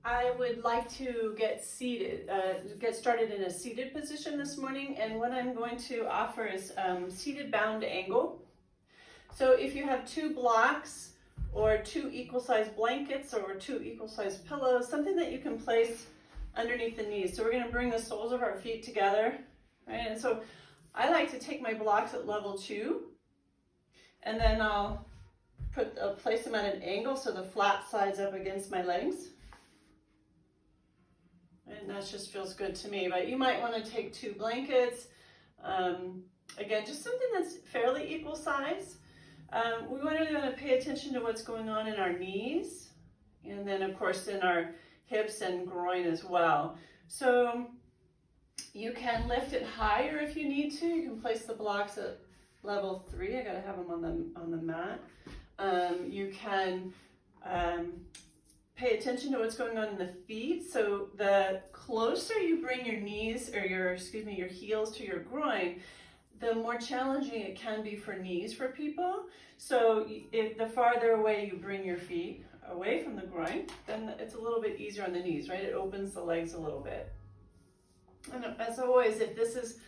I would like to get started in a seated position this morning, and what I'm going to offer is seated bound angle. So if you have two blocks or two equal sized blankets or two equal sized pillows, something that you can place underneath the knees. So we're going to bring the soles of our feet together, right? And so I like to take my blocks at level 2, and then I'll place them at an angle so the flat side's up against my legs. And that just feels good to me. But you might want to take 2 blankets. Again, just something that's fairly equal size. We really want to pay attention to what's going on in our knees, and then of course in our hips and groin as well. So you can lift it higher if you need to. You can place the blocks at level 3. I gotta have them on the mat. You can pay attention to what's going on in the feet. So the closer you bring your knees or your heels to your groin, the more challenging it can be for knees for people. So if the farther away you bring your feet away from the groin, then it's a little bit easier on the knees, right? It opens the legs a little bit. And as always, if this is,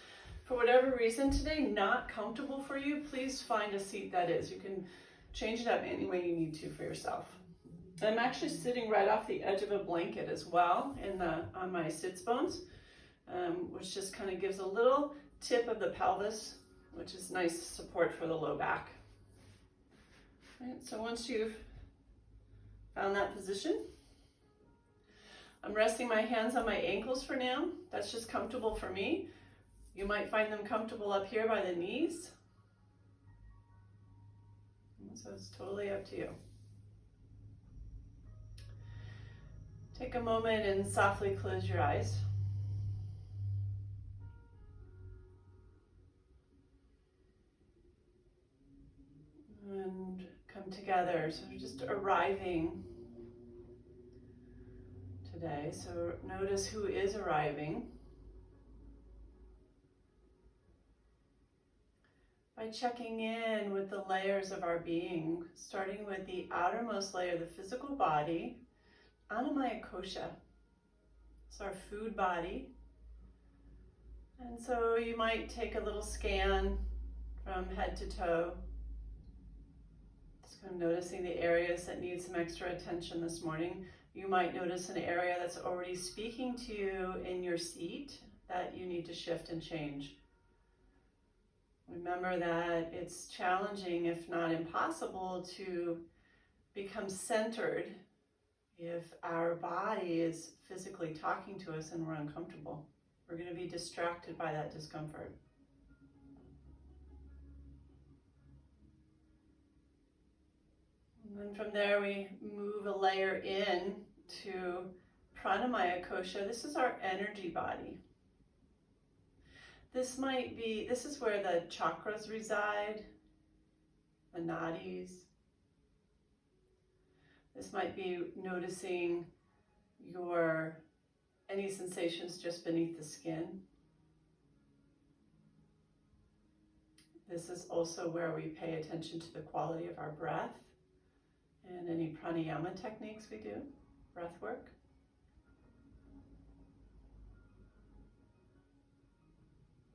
for whatever reason today, not comfortable for you, please find a seat that is. You can change it up any way you need to for yourself. I'm actually sitting right off the edge of a blanket as well on my sits bones, which just kind of gives a little tip of the pelvis, which is nice support for the low back. Right, so once you've found that position, I'm resting my hands on my ankles for now. That's just comfortable for me. You might find them comfortable up here by the knees. So it's totally up to you. Take a moment and softly close your eyes. And come together. So we're just arriving today. So notice who is arriving by checking in with the layers of our being, starting with the outermost layer, the physical body, Annamaya Kosha. It's our food body. And so you might take a little scan from head to toe. Just kind of noticing the areas that need some extra attention this morning. You might notice an area that's already speaking to you in your seat that you need to shift and change. Remember that it's challenging, if not impossible, to become centered if our body is physically talking to us and we're uncomfortable. We're going to be distracted by that discomfort. And then from there we move a layer in to Pranamaya Kosha. This is our energy body. This is where the chakras reside, the nadis. This might be noticing any sensations just beneath the skin. This is also where we pay attention to the quality of our breath and any pranayama techniques we do, breath work.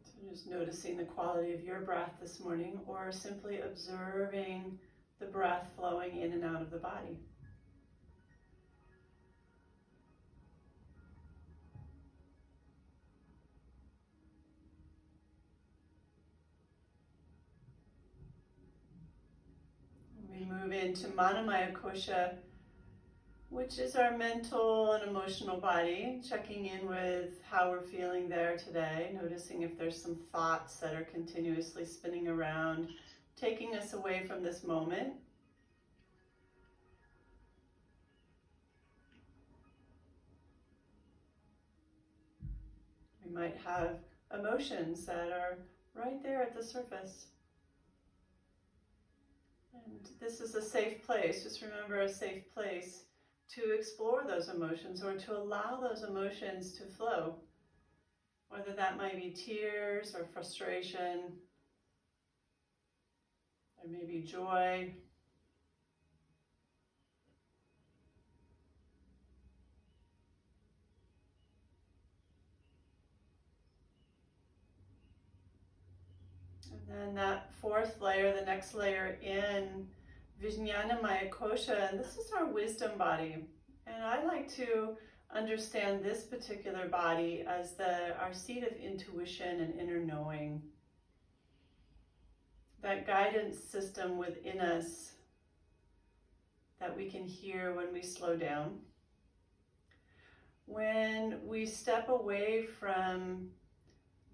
So just noticing the quality of your breath this morning, or simply observing the breath flowing in and out of the body. We move into Manamaya Kosha, which is our mental and emotional body, checking in with how we're feeling there today, noticing if there's some thoughts that are continuously spinning around, taking us away from this moment. We might have emotions that are right there at the surface. And this is a safe place. Just remember, a safe place to explore those emotions or to allow those emotions to flow. Whether that might be tears or frustration, or maybe joy. And then that fourth layer, the next layer in, Vijnana Maya Kosha, and this is our wisdom body. And I like to understand this particular body as our seat of intuition and inner knowing. That guidance system within us that we can hear when we slow down. When we step away from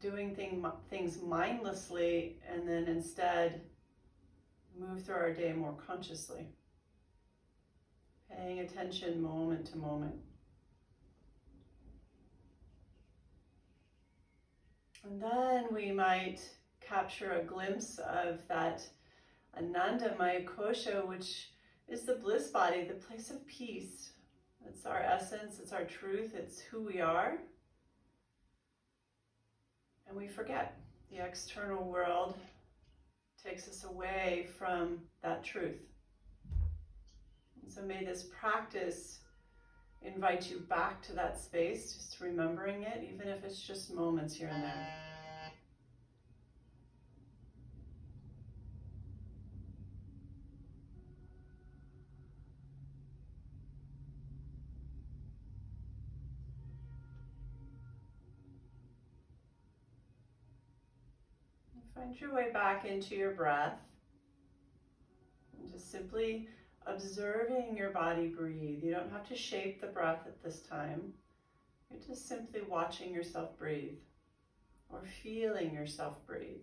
doing things mindlessly and then instead move through our day more consciously, paying attention moment to moment. And then we might capture a glimpse of that Ananda Maya Kosha, which is the bliss body, the place of peace. It's our essence, it's our truth, it's who we are. And we forget. The external world takes us away from that truth. And so may this practice invite you back to that space, just remembering it, even if it's just moments here and there. Find your way back into your breath. And just simply observing your body breathe. You don't have to shape the breath at this time. You're just simply watching yourself breathe or feeling yourself breathe.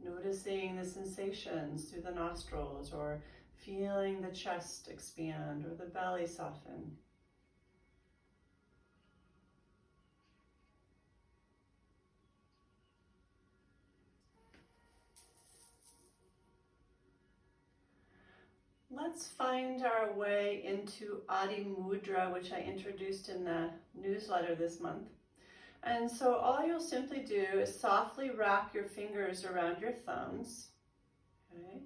Noticing the sensations through the nostrils or feeling the chest expand or the belly soften. Let's find our way into Adi Mudra, which I introduced in the newsletter this month. And so all you'll simply do is softly wrap your fingers around your thumbs. Okay.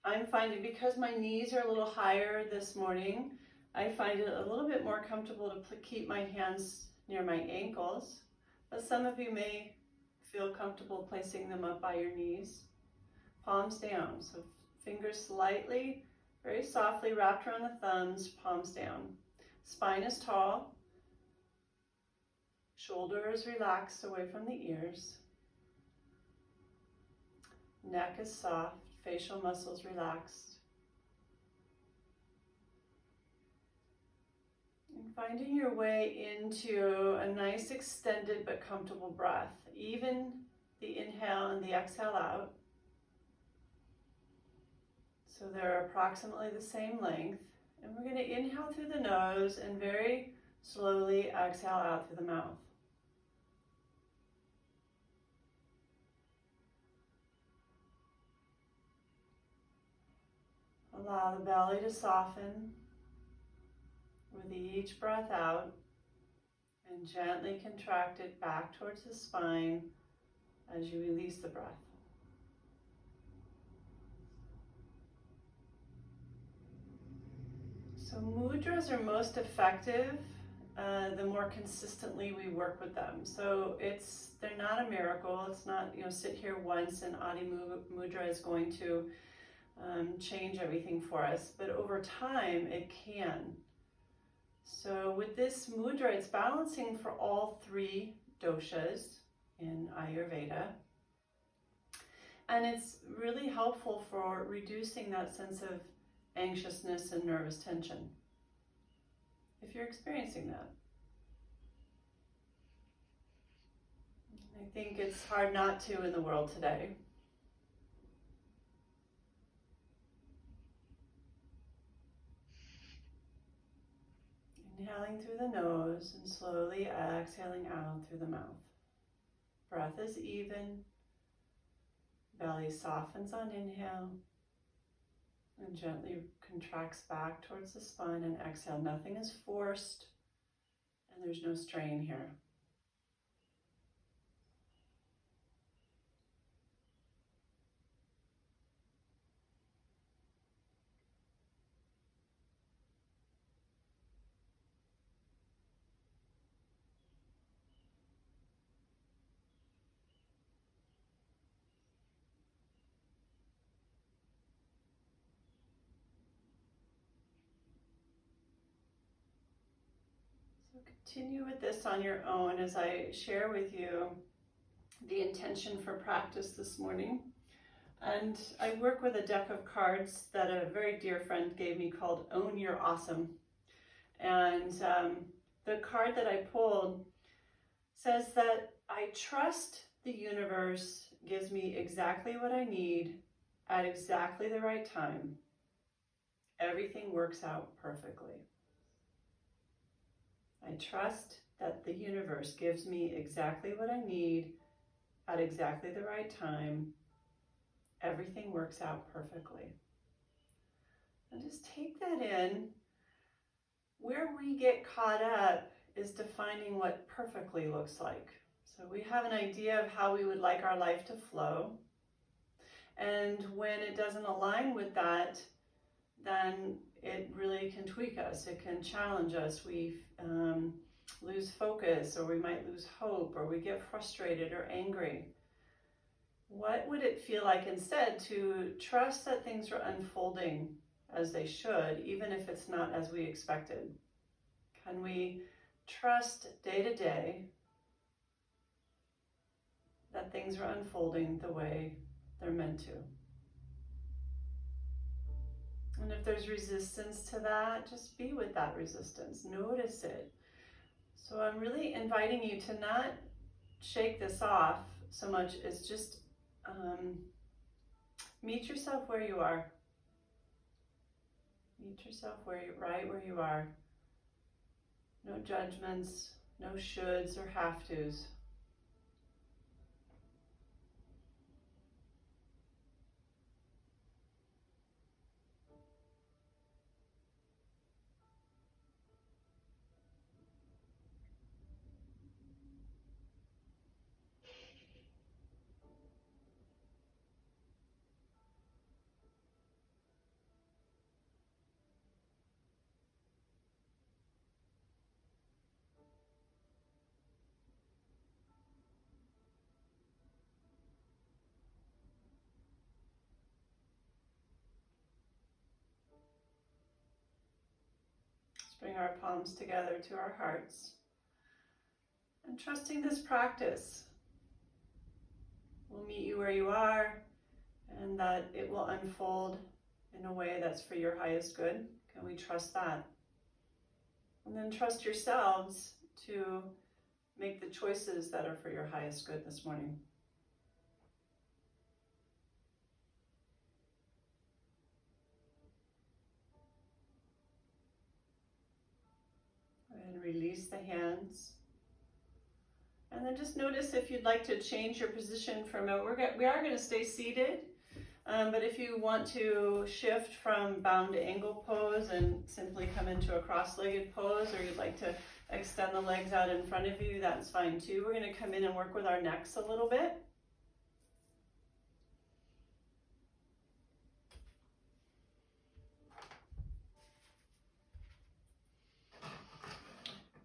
I'm finding, because my knees are a little higher this morning, I find it a little bit more comfortable to keep my hands near my ankles. But some of you may feel comfortable placing them up by your knees. Palms down, so fingers slightly, very softly wrapped around the thumbs, palms down. Spine is tall. Shoulders relaxed away from the ears. Neck is soft, facial muscles relaxed. And finding your way into a nice extended but comfortable breath. Even the inhale and the exhale out. So they're approximately the same length. And we're going to inhale through the nose and very slowly exhale out through the mouth. Allow the belly to soften with each breath out and gently contract it back towards the spine as you release the breath. So mudras are most effective the more consistently we work with them. So they're not a miracle. It's not, sit here once and Adi Mudra is going to change everything for us, but over time it can. So with this mudra, it's balancing for all three doshas in Ayurveda. And it's really helpful for reducing that sense of anxiousness and nervous tension, if you're experiencing that. I think it's hard not to in the world today. Inhaling through the nose and slowly exhaling out through the mouth. Breath is even. Belly softens on inhale and gently contracts back towards the spine and exhale. Nothing is forced and there's no strain here. continue with this on your own as I share with you the intention for practice this morning. And I work with a deck of cards that a very dear friend gave me called Own Your Awesome. And the card that I pulled says that I trust the universe gives me exactly what I need at exactly the right time. Everything works out perfectly. I trust that the universe gives me exactly what I need at exactly the right time. Everything works out perfectly. And just take that in. Where we get caught up is defining what perfectly looks like. So we have an idea of how we would like our life to flow. And when it doesn't align with that, then it really can tweak us. It can challenge us. We lose focus, or we might lose hope, or we get frustrated or angry. What would it feel like instead to trust that things are unfolding as they should, even if it's not as we expected? Can we trust day to day that things are unfolding the way they're meant to? And if there's resistance to that, just be with that resistance. Notice it. So I'm really inviting you to not shake this off so much as just meet yourself where you are. Meet yourself right where you are. No judgments, no shoulds or have tos. Let's bring our palms together to our hearts. And trusting this practice will meet you where you are, and that it will unfold in a way that's for your highest good. Can we trust that? And then trust yourselves to make the choices that are for your highest good this morning. Go ahead and release the hands. And then just notice if you'd like to change your position from we are going to stay seated. But if you want to shift from bound angle pose and simply come into a cross-legged pose, or you'd like to extend the legs out in front of you, that's fine too. We're going to come in and work with our necks a little bit.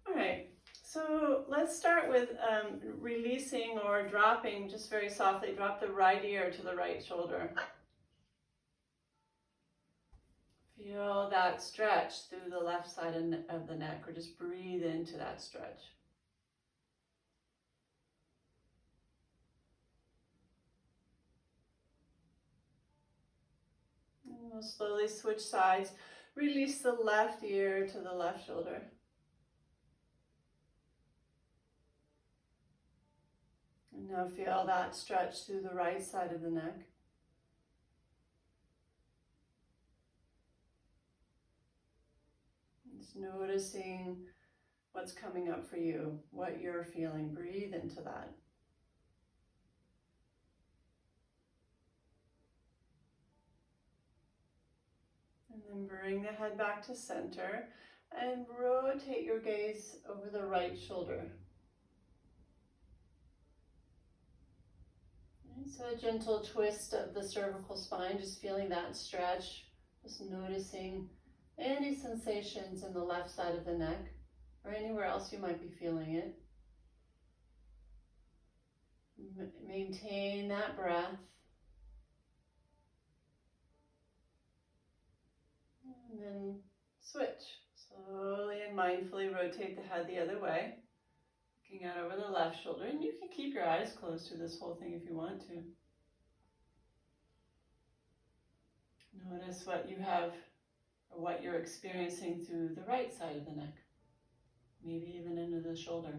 All right, so let's start with releasing or dropping, just very softly, drop the right ear to the right shoulder. Feel that stretch through the left side of the neck, or just breathe into that stretch. And we'll slowly switch sides. Release the left ear to the left shoulder. And now feel that stretch through the right side of the neck. Just noticing what's coming up for you, what you're feeling. Breathe into that. And then bring the head back to center and rotate your gaze over the right shoulder. And so a gentle twist of the cervical spine, just feeling that stretch, just noticing any sensations in the left side of the neck or anywhere else you might be feeling it. Maintain that breath. And then switch. Slowly and mindfully rotate the head the other way, looking out over the left shoulder, and you can keep your eyes closed through this whole thing if you want to. Notice what you have or what you're experiencing through the right side of the neck, maybe even into the shoulder.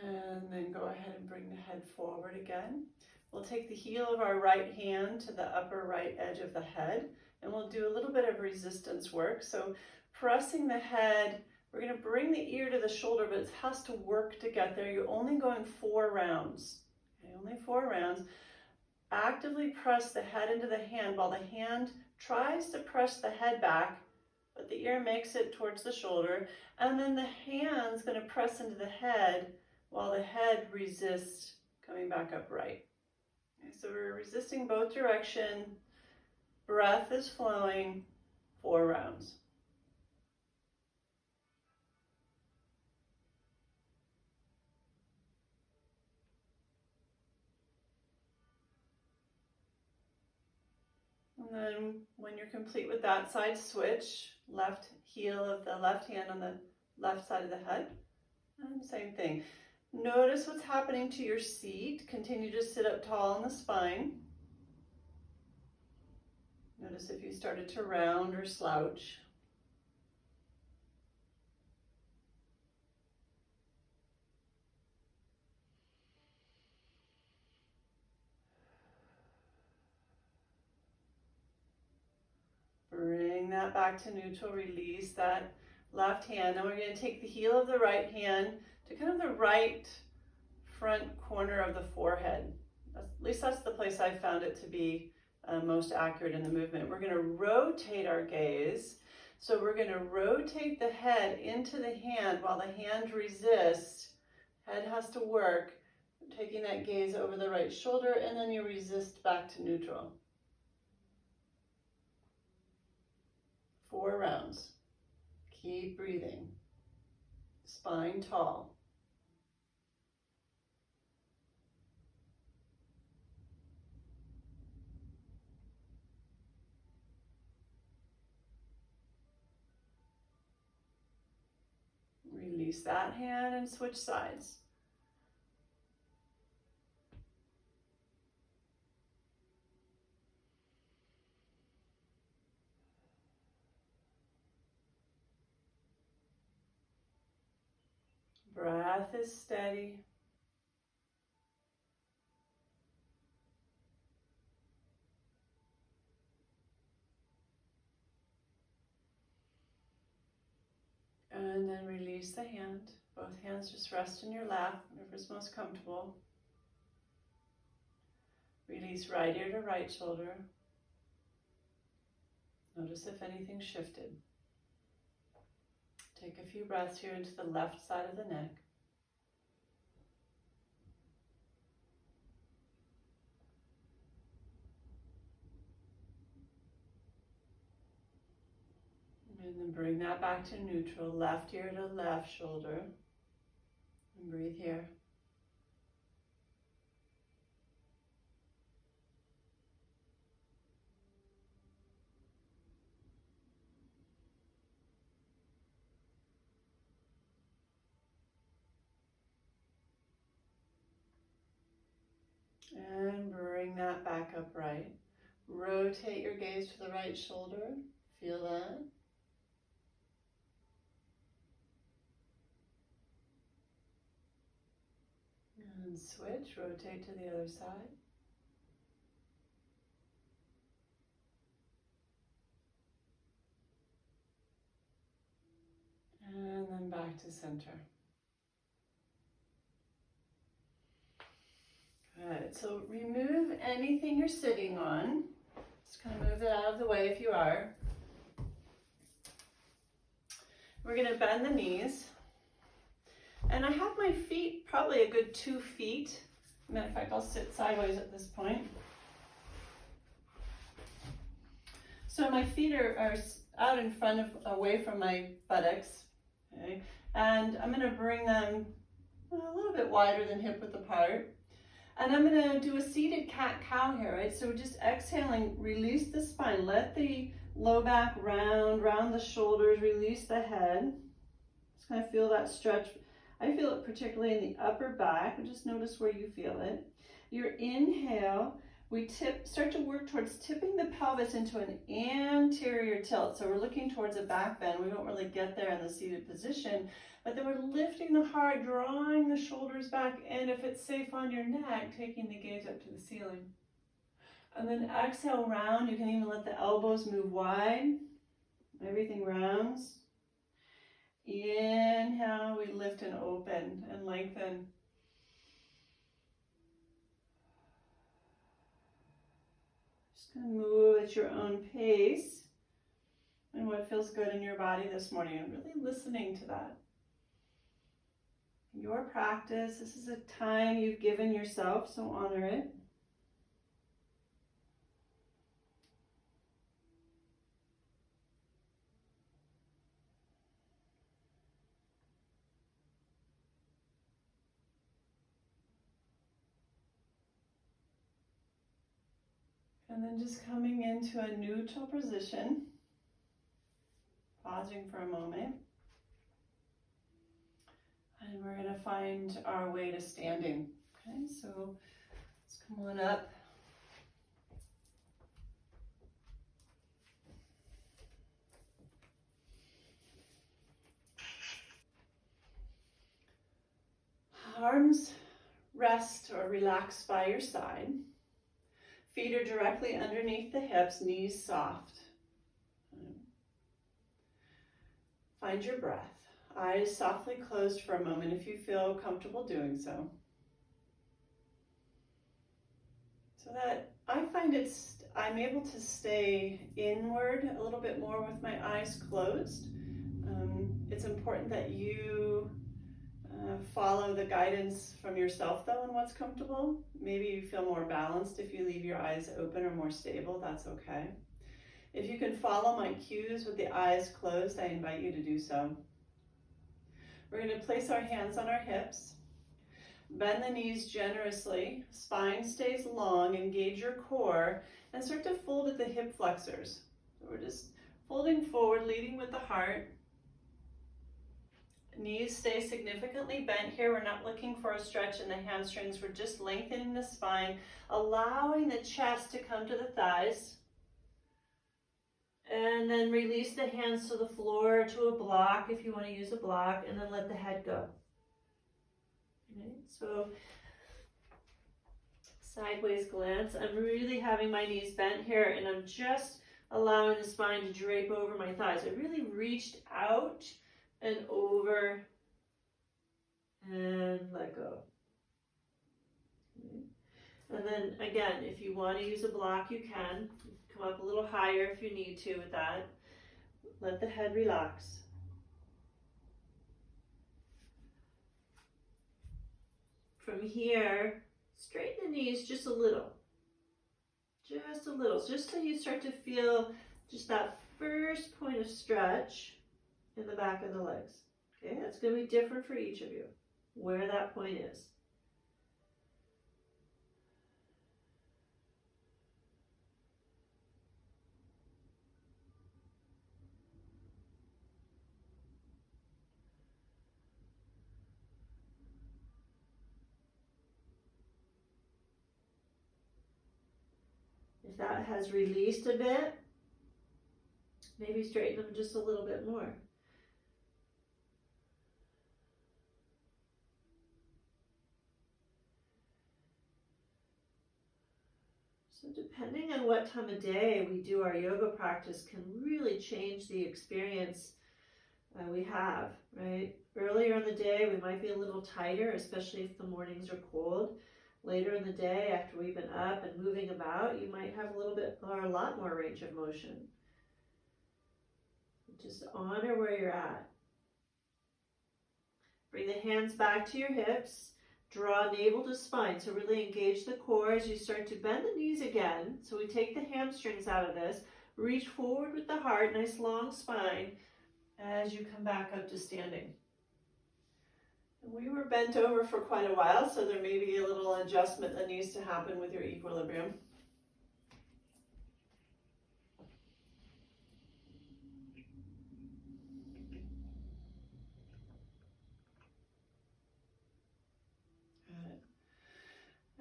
And then go ahead and bring the head forward again. We'll take the heel of our right hand to the upper right edge of the head, and we'll do a little bit of resistance work. So pressing the head, we're going to bring the ear to the shoulder, but it has to work to get there. You're only going 4 rounds. Okay, only 4 rounds. Actively press the head into the hand while the hand tries to press the head back, but the ear makes it towards the shoulder, and then the hand's going to press into the head while the head resists coming back upright. Okay, so we're resisting both directions. Breath is flowing, 4 rounds. And then when you're complete with that side, switch, left heel of the left hand on the left side of the head. And same thing. Notice what's happening to your seat. Continue to sit up tall in the spine. Notice if you started to round or slouch. Bring that back to neutral. Release that left hand. Now we're going to take the heel of the right hand to kind of the right front corner of the forehead. At least that's the place I found it to be most accurate in the movement. We're going to rotate our gaze. So we're going to rotate the head into the hand while the hand resists. Head has to work. Taking that gaze over the right shoulder, and then you resist back to neutral. 4 rounds. Keep breathing. Spine tall. Release that hand and switch sides. Breath is steady. And then release the hand. Both hands just rest in your lap, whatever's most comfortable. Release right ear to right shoulder. Notice if anything shifted. Take a few breaths here into the left side of the neck. And then bring that back to neutral, left ear to left shoulder. And breathe here. And bring that back upright. Rotate your gaze to the right shoulder. Feel that. And switch, rotate to the other side. And then back to center. Good, so remove anything you're sitting on. Just kind of move it out of the way if you are. We're going to bend the knees. And I have my feet probably a good 2 feet Matter of fact, I'll sit sideways at this point. So my feet are out in front of, away from my buttocks, okay? And I'm gonna bring them a little bit wider than hip width apart. And I'm gonna do a seated cat-cow here, right? So just exhaling, release the spine, let the low back round the shoulders, release the head. Just kind of feel that stretch. I feel it particularly in the upper back, and just notice where you feel it. Your inhale, we start to work towards tipping the pelvis into an anterior tilt. So we're looking towards a back bend. We don't really get there in the seated position, but then we're lifting the heart, drawing the shoulders back, and if it's safe on your neck, taking the gaze up to the ceiling. And then exhale round. You can even let the elbows move wide. Everything rounds. Inhale, we lift and open and lengthen. Just gonna move at your own pace and what feels good in your body this morning, and really listening to that. Your practice, this is a time you've given yourself, so honor it. And then just coming into a neutral position, pausing for a moment. And we're going to find our way to standing. Okay, so let's come on up. Arms rest or relax by your side. Feet are directly underneath the hips, knees soft. Find your breath. Eyes softly closed for a moment if you feel comfortable doing so. So that I find I'm able to stay inward a little bit more with my eyes closed. It's important that you follow the guidance from yourself though on what's comfortable. Maybe you feel more balanced if you leave your eyes open or more stable, that's okay. If you can follow my cues with the eyes closed, I invite you to do so. We're going to place our hands on our hips, bend the knees generously, spine stays long, engage your core, and start to fold at the hip flexors. So we're just folding forward, leading with the heart. Knees stay significantly bent here. We're not looking for a stretch in the hamstrings. We're just lengthening the spine, allowing the chest to come to the thighs. And then release the hands to the floor, to a block if you want to use a block, and then let the head go. Okay, so sideways glance. I'm really having my knees bent here, and I'm just allowing the spine to drape over my thighs. I really reached out and over and let go. Okay. And then again, if you want to use a block, you can. Come up a little higher if you need to with that. Let the head relax. From here, straighten the knees just a little. Just a little, just so you start to feel just that first point of stretch in the back of the legs. Okay, that's going to be different for each of you, where that point is. If that has released a bit, maybe straighten them just a little bit more. So depending on what time of day we do our yoga practice can really change the experience we have, right? Earlier in the day, we might be a little tighter, especially if the mornings are cold. Later in the day, after we've been up and moving about, you might have a little bit or a lot more range of motion. Just honor where you're at. Bring the hands back to your hips. Draw navel to spine, so really engage the core as you start to bend the knees again. So we take the hamstrings out of this, reach forward with the heart, nice long spine as you come back up to standing. We were bent over for quite a while, so there may be a little adjustment that needs to happen with your equilibrium.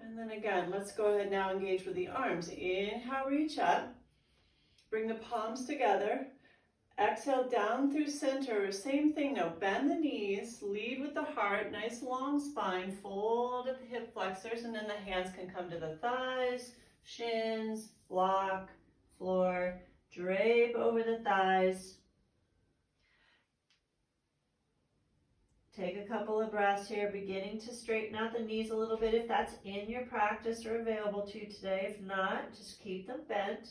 And then again, let's go ahead now, engage with the arms. Inhale, reach up. Bring the palms together. Exhale down through center. Same thing now. Bend the knees. Lead with the heart. Nice long spine. Fold at the hip flexors. And then the hands can come to the thighs, shins, block, floor. Drape over the thighs. Take a couple of breaths here, beginning to straighten out the knees a little bit if that's in your practice or available to you today. If not, just keep them bent.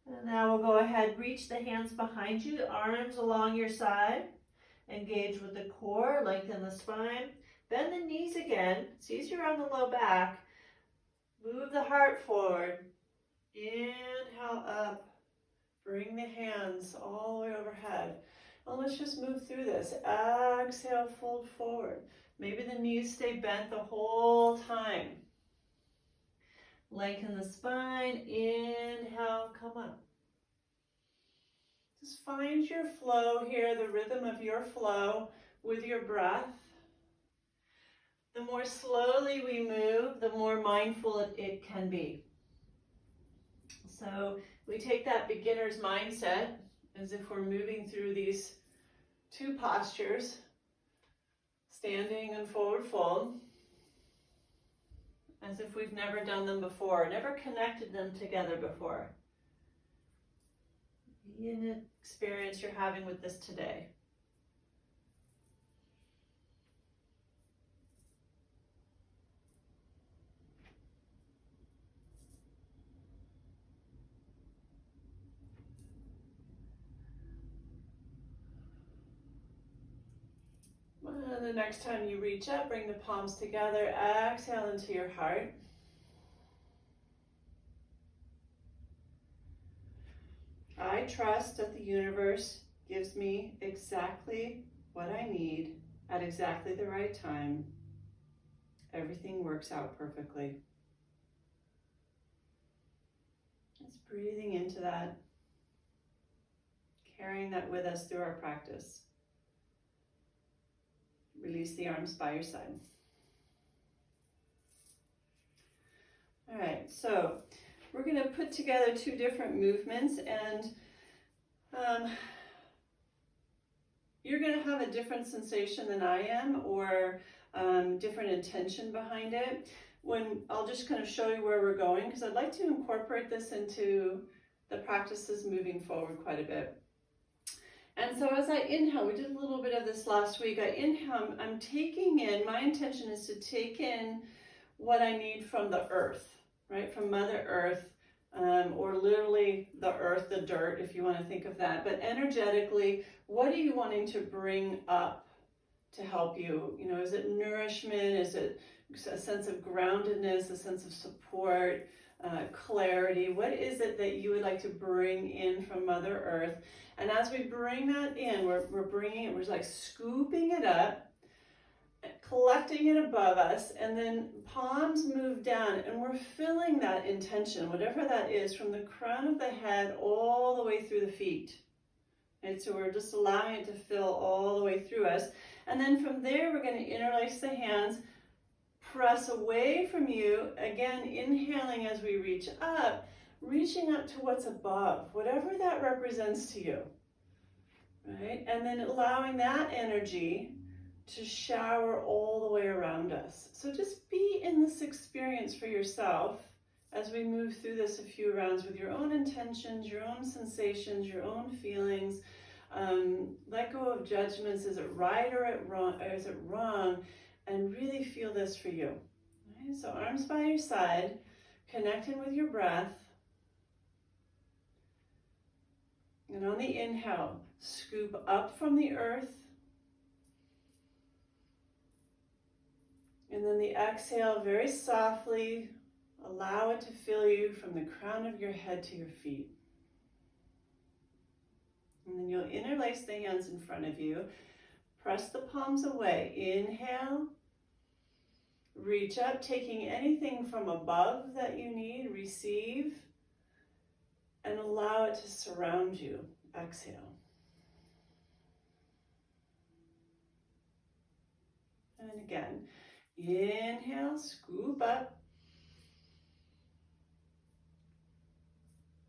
And now we'll go ahead, reach the hands behind you, arms along your side. Engage with the core, lengthen the spine. Bend the knees again. It's easier on the low back. Move the heart forward. Inhale up, bring the hands all the way overhead. And let's just move through this. Exhale, fold forward. Maybe the knees stay bent the whole time. Lengthen the spine, inhale, come up. Just find your flow here, the rhythm of your flow with your breath. The more slowly we move, the more mindful it can be. So we take that beginner's mindset as if we're moving through these two postures, standing and forward fold, as if we've never done them before, never connected them together before. Be an experience you're having with this today. The next time you reach up, bring the palms together, exhale into your heart. I trust that the universe gives me exactly what I need at exactly the right time. Everything works out perfectly. Just breathing into that, carrying that with us through our practice. Release the arms by your side. All right, so we're going to put together two different movements, and you're going to have a different sensation than I am, or different intention behind it. When I'll just kind of show you where we're going, because I'd like to incorporate this into the practices moving forward quite a bit. And so as I inhale, we did a little bit of this last week, I inhale, I'm taking in, my intention is to take in what I need from the earth, right? From Mother Earth, or literally the earth, the dirt, if you want to think of that. But energetically, what are you wanting to bring up to help you? You know, is it nourishment? Is it a sense of groundedness, a sense of support, clarity? What is it that you would like to bring in from Mother Earth? And as we bring that in, we're bringing it, we're like scooping it up, collecting it above us, and then palms move down, and we're filling that intention, whatever that is, from the crown of the head all the way through the feet. And so we're just allowing it to fill all the way through us. And then from there, we're going to interlace the hands, press away from you, again, inhaling as we reach up, reaching up to what's above, whatever that represents to you, right? And then allowing that energy to shower all the way around us. So just be in this experience for yourself as we move through this a few rounds with your own intentions, your own sensations, your own feelings. Let go of judgments. Is it right or is it wrong? And really feel this for you. Right? So arms by your side, connecting with your breath. And on the inhale, scoop up from the earth. And then the exhale, very softly, allow it to fill you from the crown of your head to your feet. And then you'll interlace the hands in front of you. Press the palms away. Inhale. Reach up, taking anything from above that you need. Receive. And allow it to surround you. Exhale. And again. Inhale, scoop up.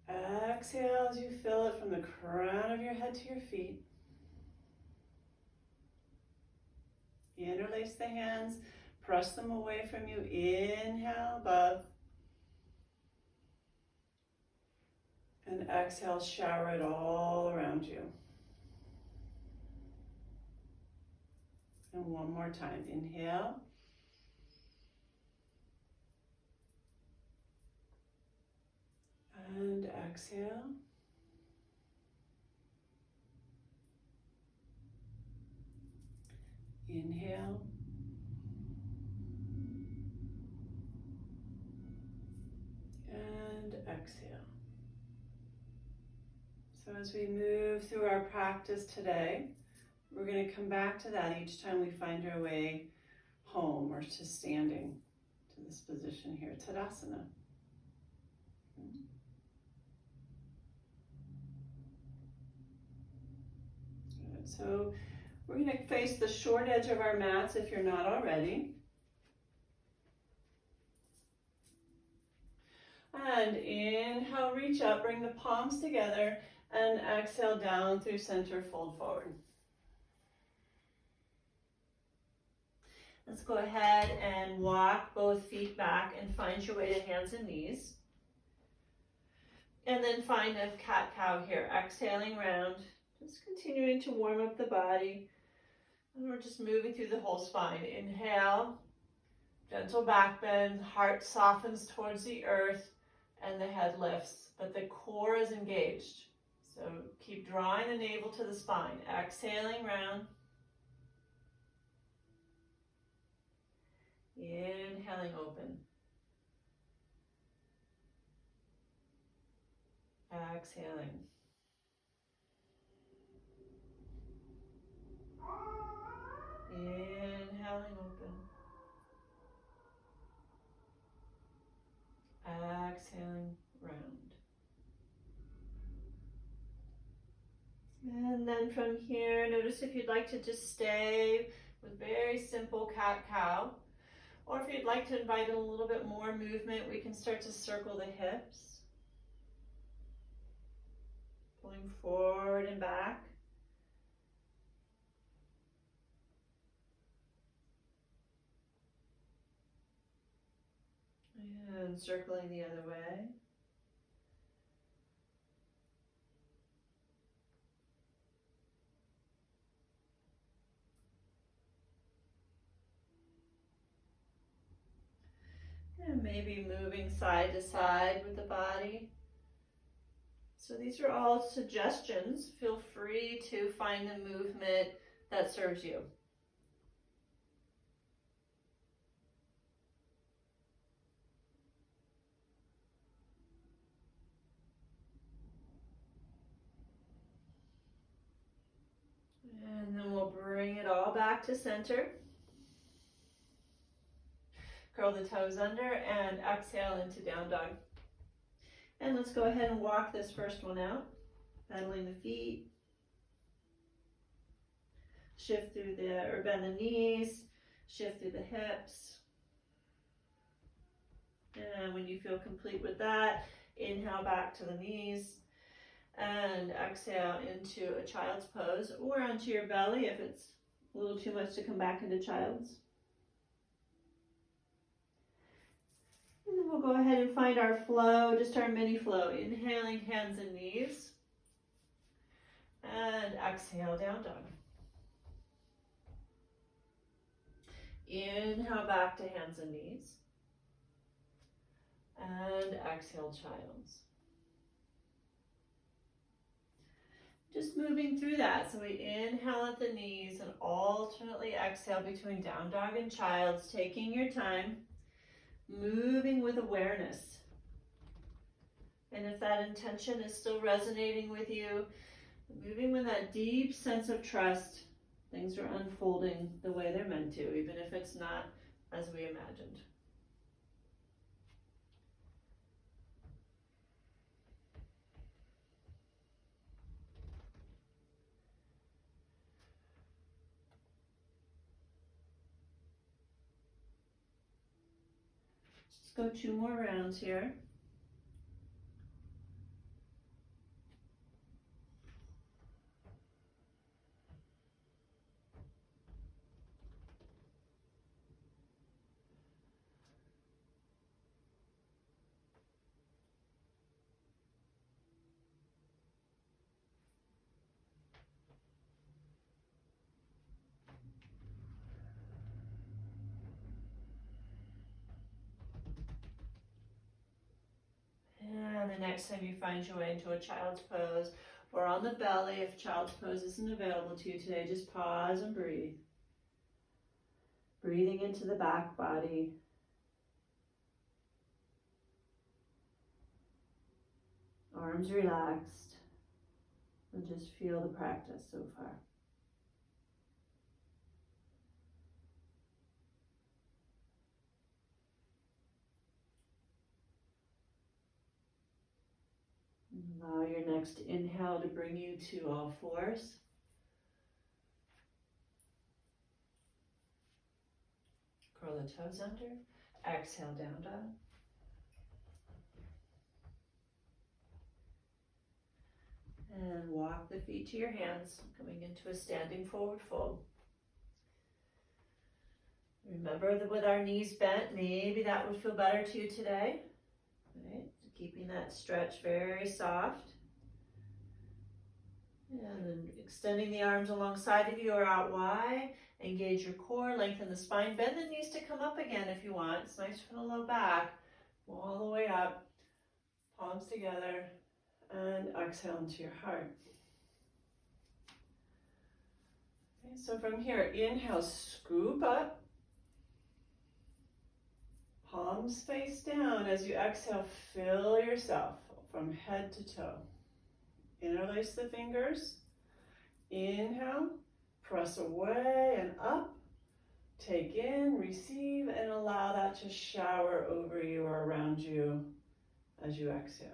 Exhale as you fill it from the crown of your head to your feet. Interlace the hands, press them away from you. Inhale, above. And exhale, shower it all around you. And one more time. Inhale. And exhale. Inhale. And exhale. So as we move through our practice today, we're going to come back to that each time we find our way home or to standing, to this position here, Tadasana. Good. So we're going to face the short edge of our mats if you're not already. And inhale, reach up, bring the palms together, and exhale down through center, fold forward. Let's go ahead and walk both feet back and find your way to hands and knees. And then find a cat-cow here, exhaling round, just continuing to warm up the body. And we're just moving through the whole spine. Inhale, gentle back bend, heart softens towards the earth, and the head lifts, but the core is engaged. So keep drawing the navel to the spine. Exhaling round. Inhaling open. Exhaling. Inhaling open. Exhaling round. And then from here, notice if you'd like to just stay with very simple cat-cow, or if you'd like to invite a little bit more movement, we can start to circle the hips, pulling forward and back. And circling the other way. And maybe moving side to side with the body. So these are all suggestions. Feel free to find the movement that serves you. And then we'll bring it all back to center. Curl the toes under and exhale into down dog. And let's go ahead and walk this first one out, pedaling the feet. Shift through or bend the knees, shift through the hips. And when you feel complete with that, inhale back to the knees and exhale into a child's pose or onto your belly if it's a little too much to come back into child's. And then we'll go ahead and find our flow, just our mini flow. Inhaling hands and knees. And exhale, down dog. Inhale back to hands and knees. And exhale, child's. Just moving through that. So we inhale at the knees and alternately exhale between down dog and child's, taking your time, moving with awareness. And if that intention is still resonating with you, moving with that deep sense of trust, things are unfolding the way they're meant to, even if it's not as we imagined. Let's go 2 more rounds here. And the next time you find your way into a child's pose or on the belly, if child's pose isn't available to you today, just pause and breathe. Breathing into the back body. Arms relaxed. And just feel the practice so far. Allow your next inhale to bring you to all fours. Curl the toes under. Exhale, down dog. And walk the feet to your hands, coming into a standing forward fold. Remember that with our knees bent, maybe that would feel better to you today. Right? Keeping that stretch very soft. And then extending the arms alongside of you or out wide. Engage your core, lengthen the spine. Bend the knees to come up again if you want. It's nice from the low back. Go all the way up. Palms together. And exhale into your heart. Okay, so from here, inhale, scoop up. Palms face down. As you exhale, fill yourself from head to toe. Interlace the fingers. Inhale, press away and up. Take in, receive, and allow that to shower over you or around you as you exhale.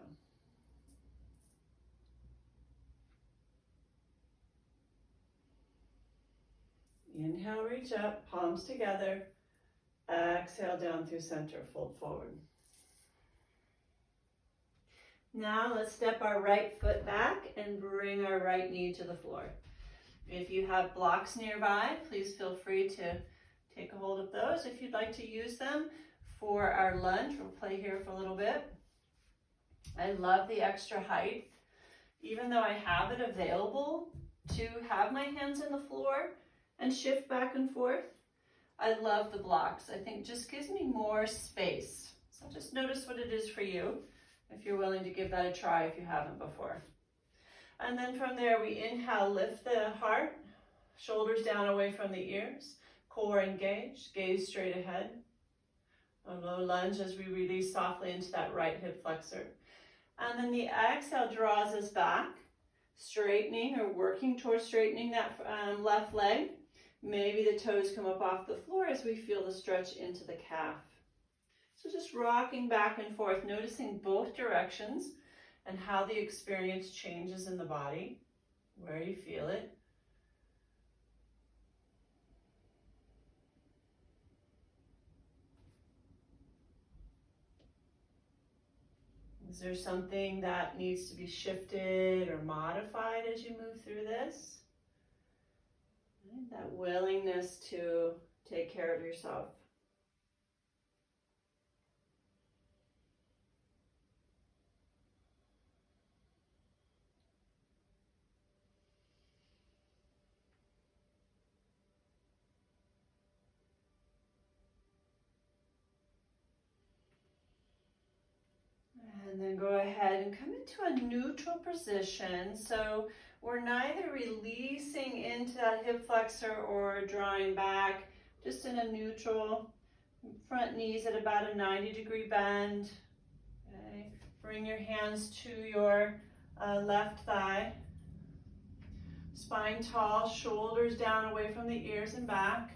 Inhale, reach up, palms together. Exhale down through center, fold forward. Now let's step our right foot back and bring our right knee to the floor. If you have blocks nearby, please feel free to take a hold of those. If you'd like to use them for our lunge, we'll play here for a little bit. I love the extra height. Even though I have it available to have my hands in the floor and shift back and forth, I love the blocks. I think just gives me more space. So just notice what it is for you, if you're willing to give that a try if you haven't before. And then from there, we inhale, lift the heart, shoulders down away from the ears, core engaged, gaze straight ahead. A low lunge as we release softly into that right hip flexor. And then the exhale draws us back, straightening or working towards straightening that left leg. Maybe the toes come up off the floor as we feel the stretch into the calf. So just rocking back and forth, noticing both directions and how the experience changes in the body, where you feel it. Is there something that needs to be shifted or modified as you move through this? That willingness to take care of yourself. And then go ahead and come into a neutral position. So we're neither releasing into that hip flexor or drawing back, just in a neutral. Front knees at about a 90-degree bend. Okay. Bring your hands to your left thigh. Spine tall, shoulders down away from the ears and back.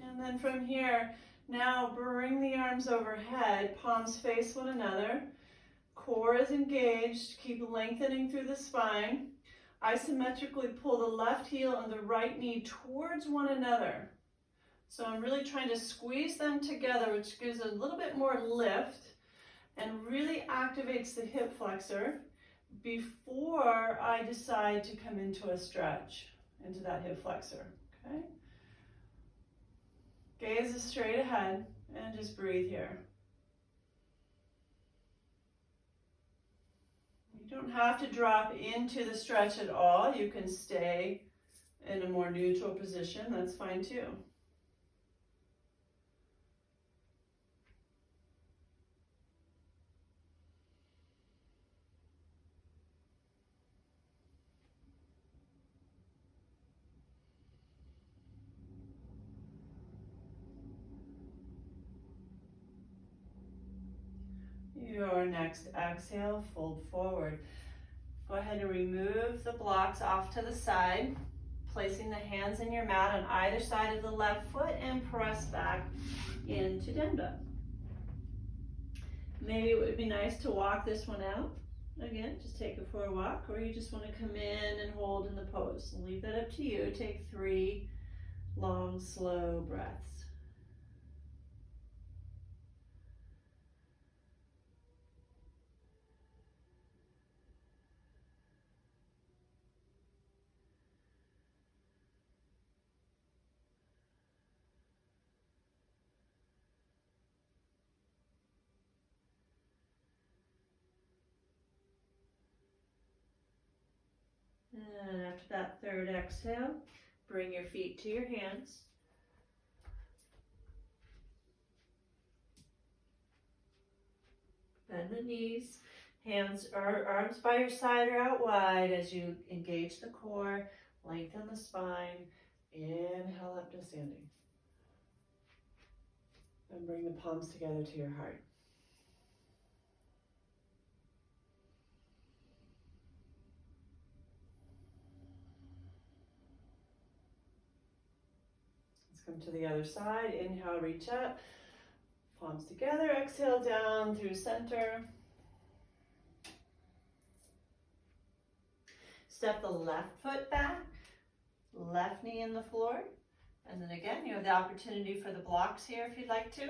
And then from here, now bring the arms overhead, palms face one another. Core is engaged, keep lengthening through the spine. Isometrically pull the left heel and the right knee towards one another. So I'm really trying to squeeze them together, which gives a little bit more lift and really activates the hip flexor before I decide to come into a stretch into that hip flexor, okay? Gaze is straight ahead and just breathe here. You don't have to drop into the stretch at all. You can stay in a more neutral position. That's fine too. Your next exhale, fold forward. Go ahead and remove the blocks off to the side, placing the hands in your mat on either side of the left foot and press back into Danda. Maybe it would be nice to walk this one out. Again, just take it for a walk, or you just want to come in and hold in the pose. And leave that up to you. Take 3 long, slow breaths. And after that third exhale, bring your feet to your hands. Bend the knees, arms by your side or out wide as you engage the core, lengthen the spine. Inhale up to standing. And bring the palms together to your heart. Come to the other side. Inhale, reach up. Palms together. Exhale down through center. Step the left foot back. Left knee in the floor. And then again, you have the opportunity for the blocks here if you'd like to.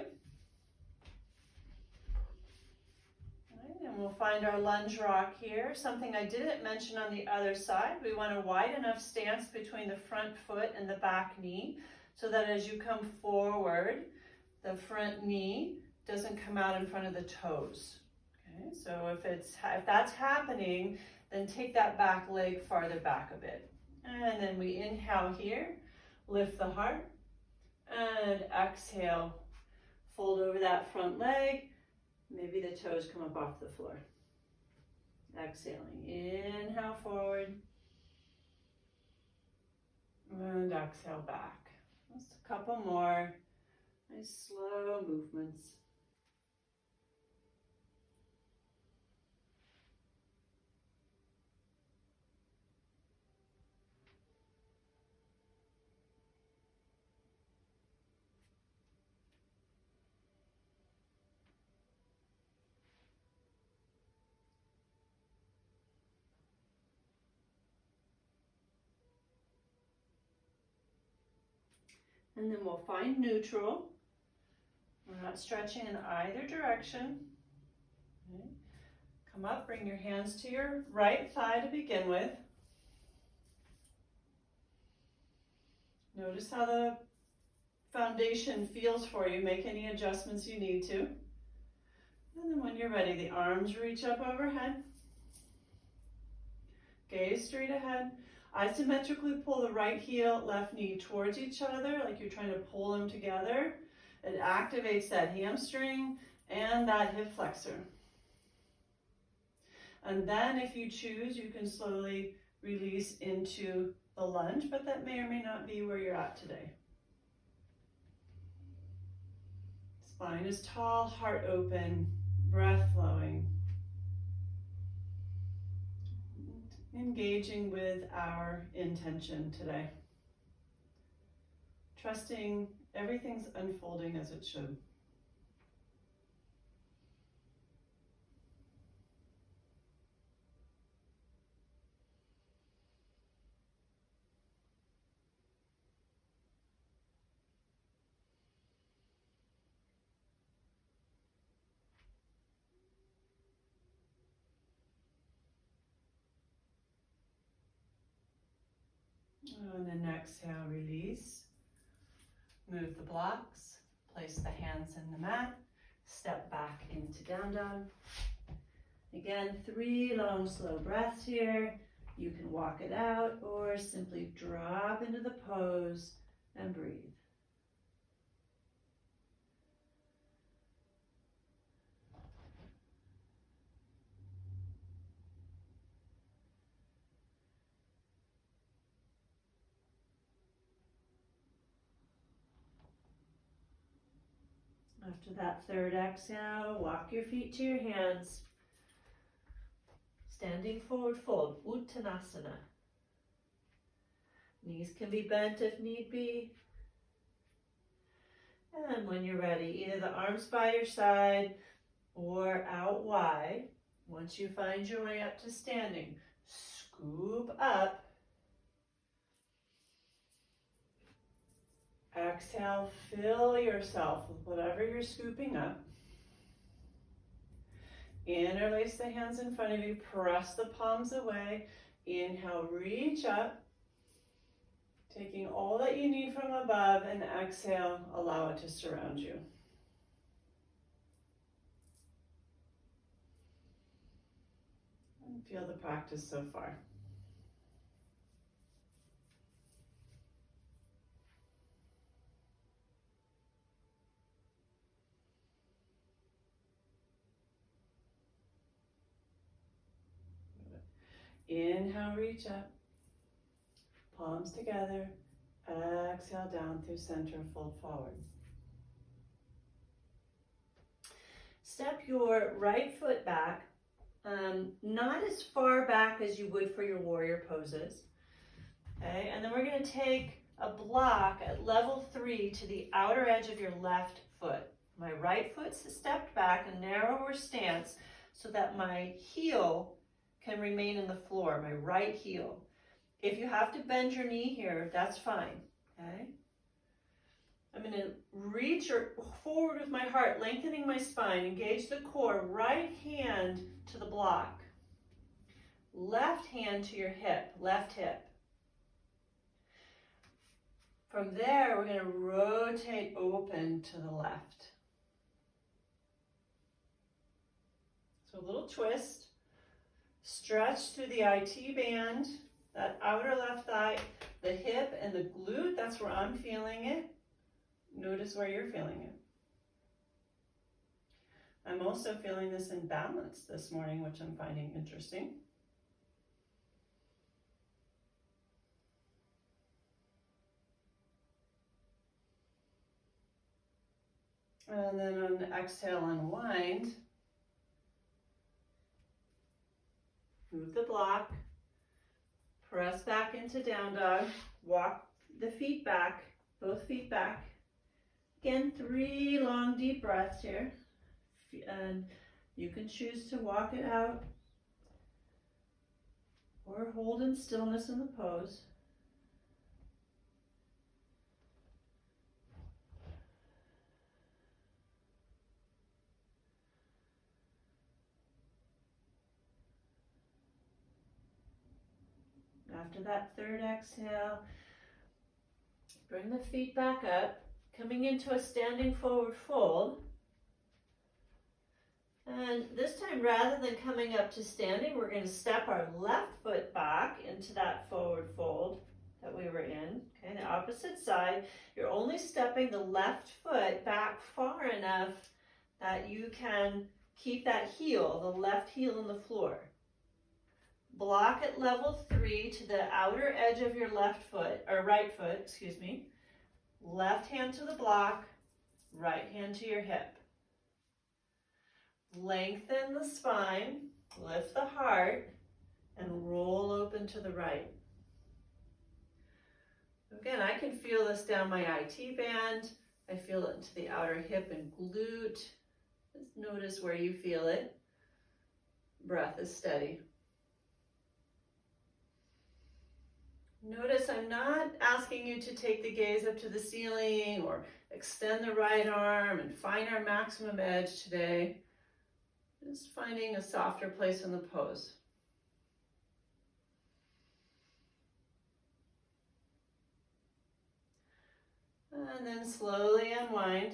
All right, and we'll find our lunge rock here. Something I didn't mention on the other side. We want a wide enough stance between the front foot and the back knee, so that as you come forward, the front knee doesn't come out in front of the toes. Okay, so if that's happening, then take that back leg farther back a bit. And then we inhale here, lift the heart, and exhale, fold over that front leg. Maybe the toes come up off the floor. Exhaling, inhale forward, and exhale back. Just a couple more nice slow movements. And then we'll find neutral. We're not stretching in either direction. Okay. Come up, bring your hands to your right thigh to begin with. Notice how the foundation feels for you. Make any adjustments you need to. And then when you're ready, the arms reach up overhead. Gaze straight ahead. Isometrically pull the right heel, left knee towards each other, like you're trying to pull them together. It activates that hamstring and that hip flexor. And then if you choose, you can slowly release into the lunge, but that may or may not be where you're at today. Spine is tall, heart open, breath flowing. Engaging with our intention today. Trusting everything's unfolding as it should. And then exhale, release. Move the blocks. Place the hands in the mat. Step back into down dog. Again, 3 long, slow breaths here. You can walk it out or simply drop into the pose and breathe. After that third exhale, walk your feet to your hands. Standing forward fold, Uttanasana. Knees can be bent if need be. And when you're ready, either the arms by your side or out wide. Once you find your way up to standing, scoop up. Exhale, fill yourself with whatever you're scooping up. Interlace the hands in front of you, press the palms away. Inhale, reach up, taking all that you need from above, and exhale, allow it to surround you. And feel the practice so far. Inhale, reach up, palms together, exhale down through center, fold forward. Step your right foot back, not as far back as you would for your warrior poses. Okay, and then we're going to take a block at level 3 to the outer edge of your left foot. My right foot's stepped back, a narrower stance, so that my heel can remain in the floor, my right heel. If you have to bend your knee here, that's fine, okay? I'm going to reach forward with my heart, lengthening my spine, engage the core, right hand to the block, left hand to your hip, left hip. From there, we're going to rotate open to the left. So a little twist. Stretch through the IT band, that outer left thigh, the hip and the glute, that's where I'm feeling it. Notice where you're feeling it. I'm also feeling this in balance this morning, which I'm finding interesting. And then on the exhale, unwind. Move the block, press back into down dog, walk the feet back, both feet back. Again, 3 long deep breaths here. And you can choose to walk it out or hold in stillness in the pose. After that third exhale, bring the feet back up, coming into a standing forward fold. And this time, rather than coming up to standing, we're going to step our left foot back into that forward fold that we were in. Okay, the opposite side, you're only stepping the left foot back far enough that you can keep that heel, the left heel, on the floor. Block at level 3 to the outer edge of your left foot, or right foot, excuse me. Left hand to the block, right hand to your hip. Lengthen the spine, lift the heart, and roll open to the right. Again, I can feel this down my IT band. I feel it into the outer hip and glute. Just notice where you feel it. Breath is steady. Notice I'm not asking you to take the gaze up to the ceiling or extend the right arm and find our maximum edge today. Just finding a softer place in the pose. And then slowly unwind.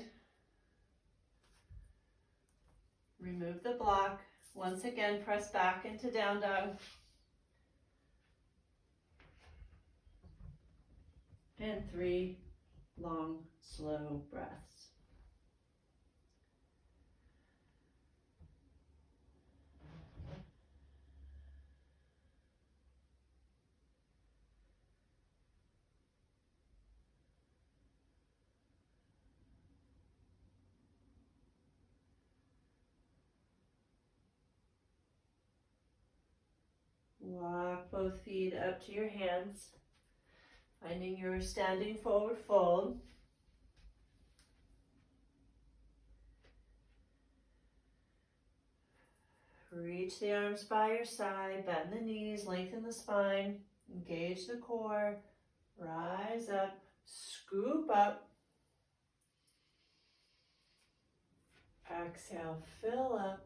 Remove the block. Once again, press back into down dog. And 3 long, slow breaths. Walk both feet up to your hands, finding your standing forward fold. Reach the arms by your side, bend the knees, lengthen the spine, engage the core, rise up, scoop up. Exhale, fill up.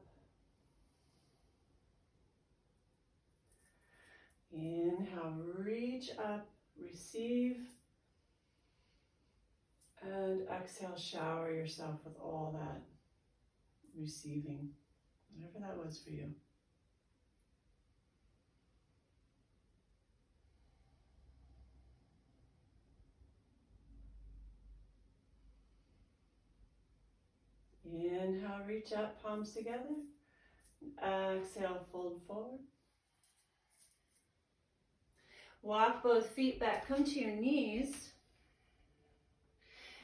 Inhale, reach up, receive. And exhale, shower yourself with all that receiving, whatever that was for you. Inhale, reach up, palms together. Exhale, fold forward. Walk both feet back, come to your knees.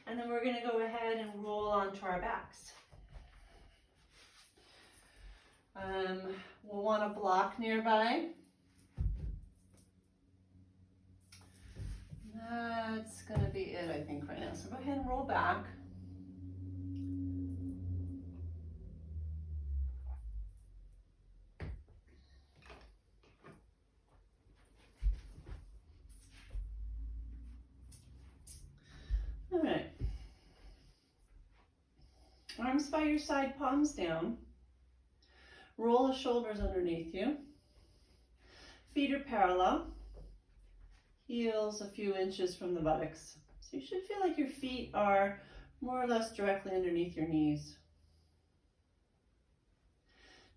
And then we're going to go ahead and roll onto our backs. We'll want a block nearby. That's going to be it, I think, right now. So go ahead and roll back. All right. Arms by your side, palms down. Roll the shoulders underneath you. Feet are parallel. Heels a few inches from the buttocks. So you should feel like your feet are more or less directly underneath your knees.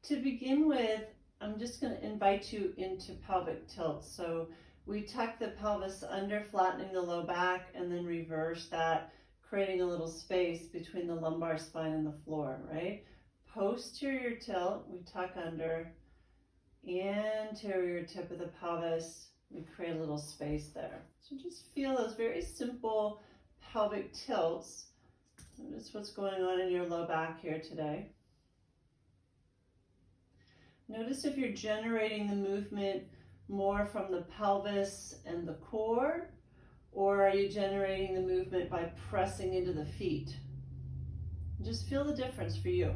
To begin with, I'm just going to invite you into pelvic tilt. So we tuck the pelvis under, flattening the low back, and then reverse that, creating a little space between the lumbar spine and the floor, right? Posterior tilt, we tuck under. Anterior tip of the pelvis, we create a little space there. So just feel those very simple pelvic tilts. Notice what's going on in your low back here today. Notice if you're generating the movement more from the pelvis and the core, or are you generating the movement by pressing into the feet? Just feel the difference for you.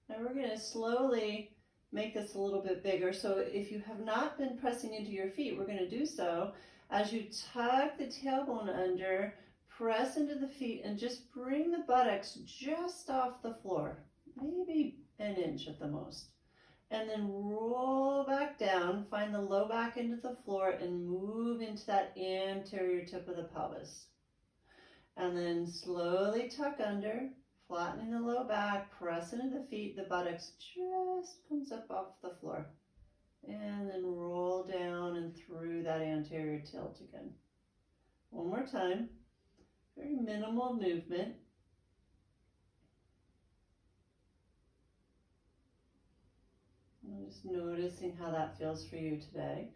Now we're going to slowly make this a little bit bigger. So if you have not been pressing into your feet, we're going to do so as you tuck the tailbone under, press into the feet, and just bring the buttocks just off the floor, maybe an inch at the most. And then roll back down, find the low back into the floor and move into that anterior tip of the pelvis. And then slowly tuck under, flattening the low back, press into the feet, the buttocks just comes up off the floor. And then roll down and through that anterior tilt again. One more time, very minimal movement. Just noticing how that feels for you today.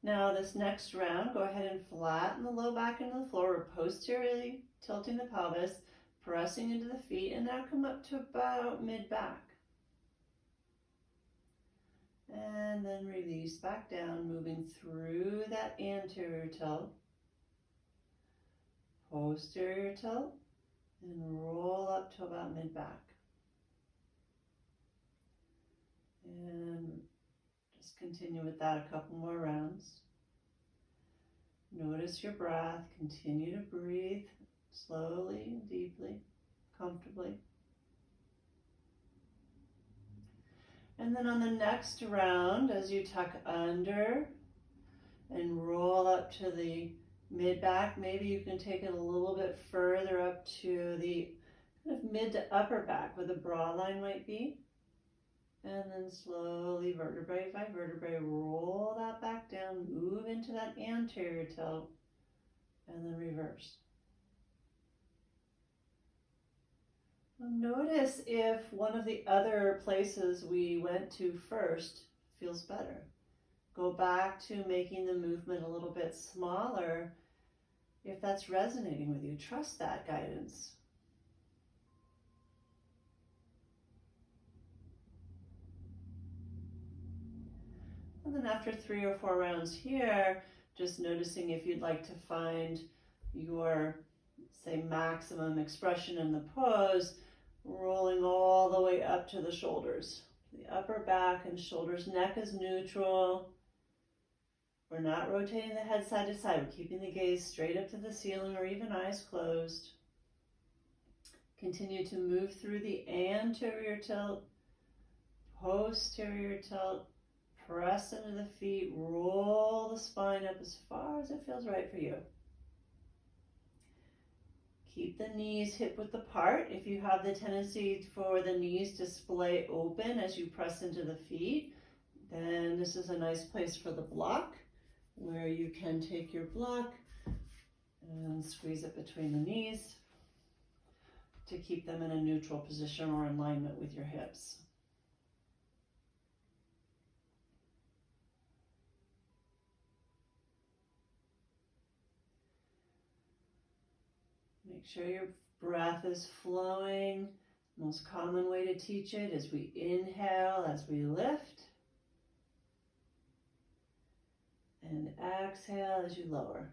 Now this next round, go ahead and flatten the low back into the floor. We're posteriorly tilting the pelvis, pressing into the feet, and now come up to about mid-back. And then release back down, moving through that anterior tilt, posterior tilt, and roll up to about mid-back. And just continue with that a couple more rounds. Notice your breath. Continue to breathe slowly and deeply, comfortably. And then on the next round, as you tuck under and roll up to the mid-back, maybe you can take it a little bit further up to the kind of mid to upper back where the bra line might be. And then slowly, vertebrae by vertebrae, roll that back down, move into that anterior tilt, and then reverse. Now notice if one of the other places we went to first feels better. Go back to making the movement a little bit smaller if that's resonating with you. Trust that guidance. And then after 3 or 4 rounds here, just noticing if you'd like to find your, say, maximum expression in the pose, rolling all the way up to the shoulders. The upper back and shoulders, neck is neutral. We're not rotating the head side to side. We're keeping the gaze straight up to the ceiling or even eyes closed. Continue to move through the anterior tilt, posterior tilt, press into the feet, roll the spine up as far as it feels right for you. Keep the knees hip width apart. If you have the tendency for the knees to splay open as you press into the feet, then this is a nice place for the block, where you can take your block and squeeze it between the knees to keep them in a neutral position or alignment with your hips. Make sure your breath is flowing. Most common way to teach it is we inhale as we lift and exhale as you lower.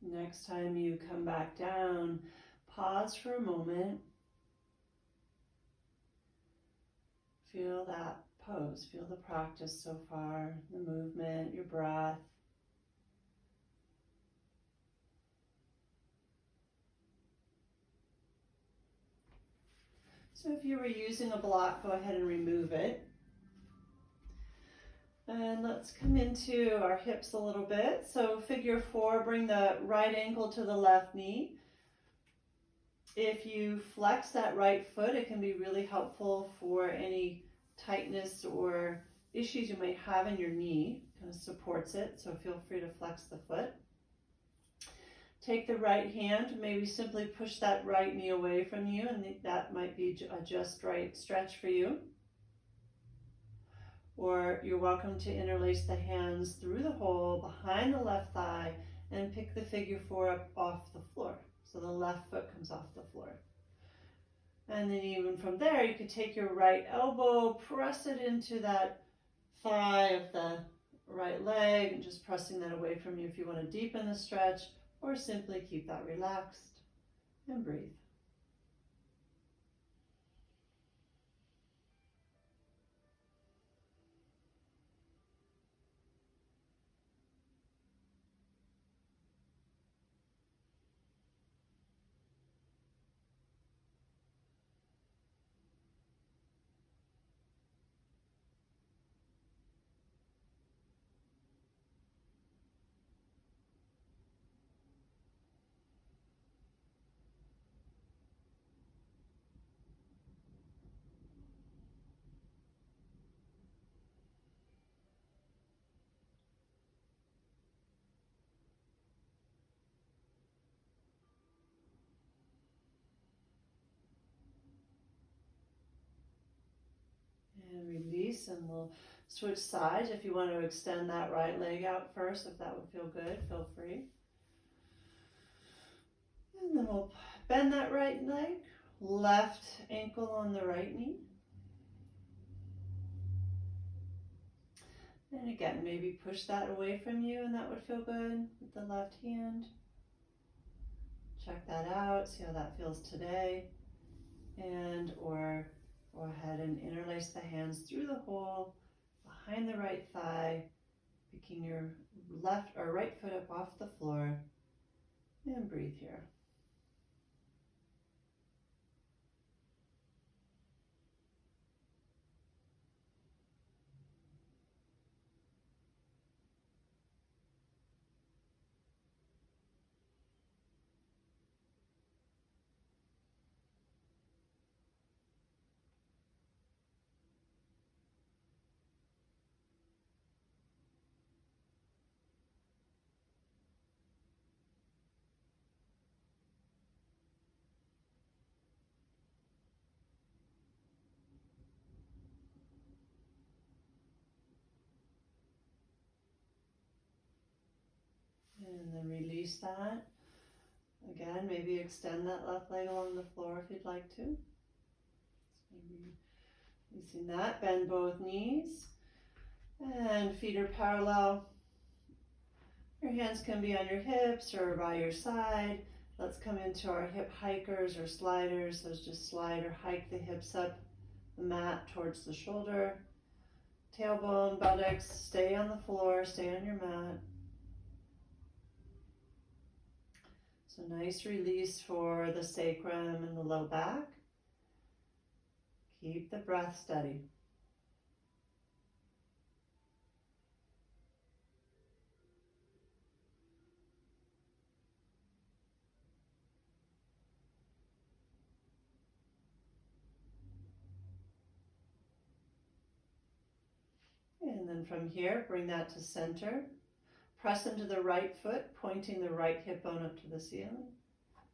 Next time you come back down, pause for a moment. Feel that pose, feel the practice so far, the movement, your breath. So if you were using a block, go ahead and remove it. And let's come into our hips a little bit. So figure 4, bring the right ankle to the left knee. If you flex that right foot, it can be really helpful for any tightness or issues you might have in your knee. It kind of supports it, so feel free to flex the foot. Take the right hand, maybe simply push that right knee away from you, and that might be a just right stretch for you. or you're welcome to interlace the hands through the hole behind the left thigh and pick the figure 4 up off the floor. So the left foot comes off the floor. And then even from there, you could take your right elbow, press it into that thigh of the right leg, and just pressing that away from you if you want to deepen the stretch, or simply keep that relaxed and breathe. And release, and we'll switch sides. If you want to extend that right leg out first, if that would feel good, feel free. And then we'll bend that right leg, left ankle on the right knee. And again, maybe push that away from you, and that would feel good with the left hand. Check that out, see how that feels today. And or go ahead and interlace the hands through the hole behind the right thigh, picking your left or right foot up off the floor, and breathe here. And then release that. Again, maybe extend that left leg along the floor if you'd like to. So maybe releasing that, bend both knees, and feet are parallel. Your hands can be on your hips or by your side. Let's come into our hip hikers or sliders. Those just slide or hike the hips up the mat towards the shoulder. Tailbone, buttocks, stay on the floor, stay on your mat. So nice release for the sacrum and the low back. Keep the breath steady. And then from here, bring that to center. Press into the right foot, pointing the right hip bone up to the ceiling.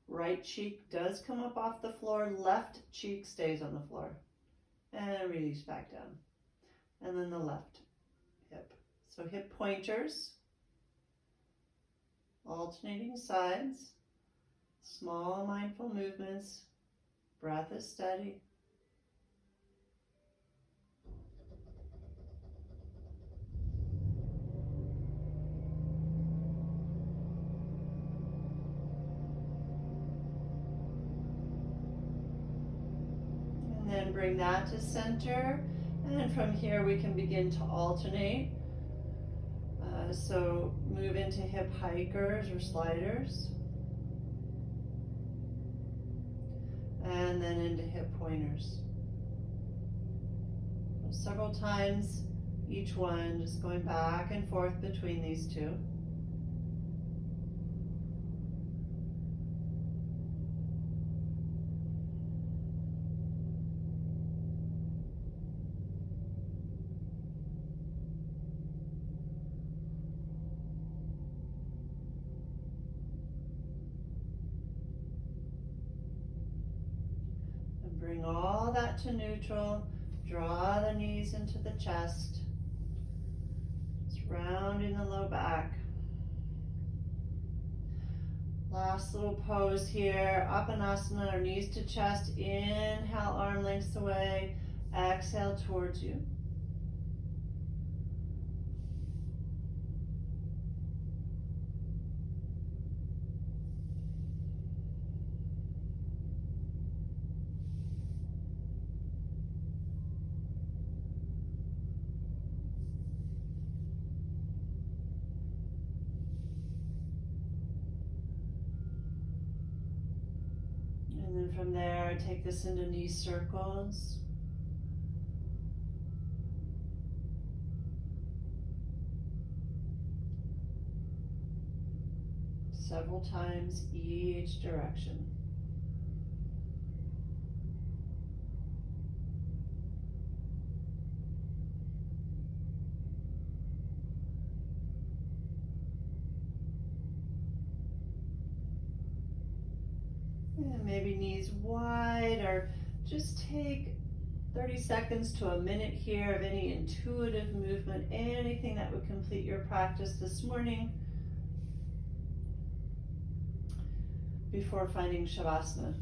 Right cheek does come up off the floor, left cheek stays on the floor. And release back down. And then the left hip. So hip pointers, alternating sides, small mindful movements, breath is steady. And then bring that to center, and from here we can begin to alternate. So move into hip hikers or sliders, and then into hip pointers. Several times each one, just going back and forth between these two. Bring all that to neutral. Draw the knees into the chest. rounding the low back. Last little pose here, Apanasana, or knees to chest. Inhale, arm lengths away. Exhale towards you. And then from there, take this into knee circles. Several times each direction. And maybe knees wide, or just take 30 seconds to a minute here of any intuitive movement, anything that would complete your practice this morning before finding Shavasana.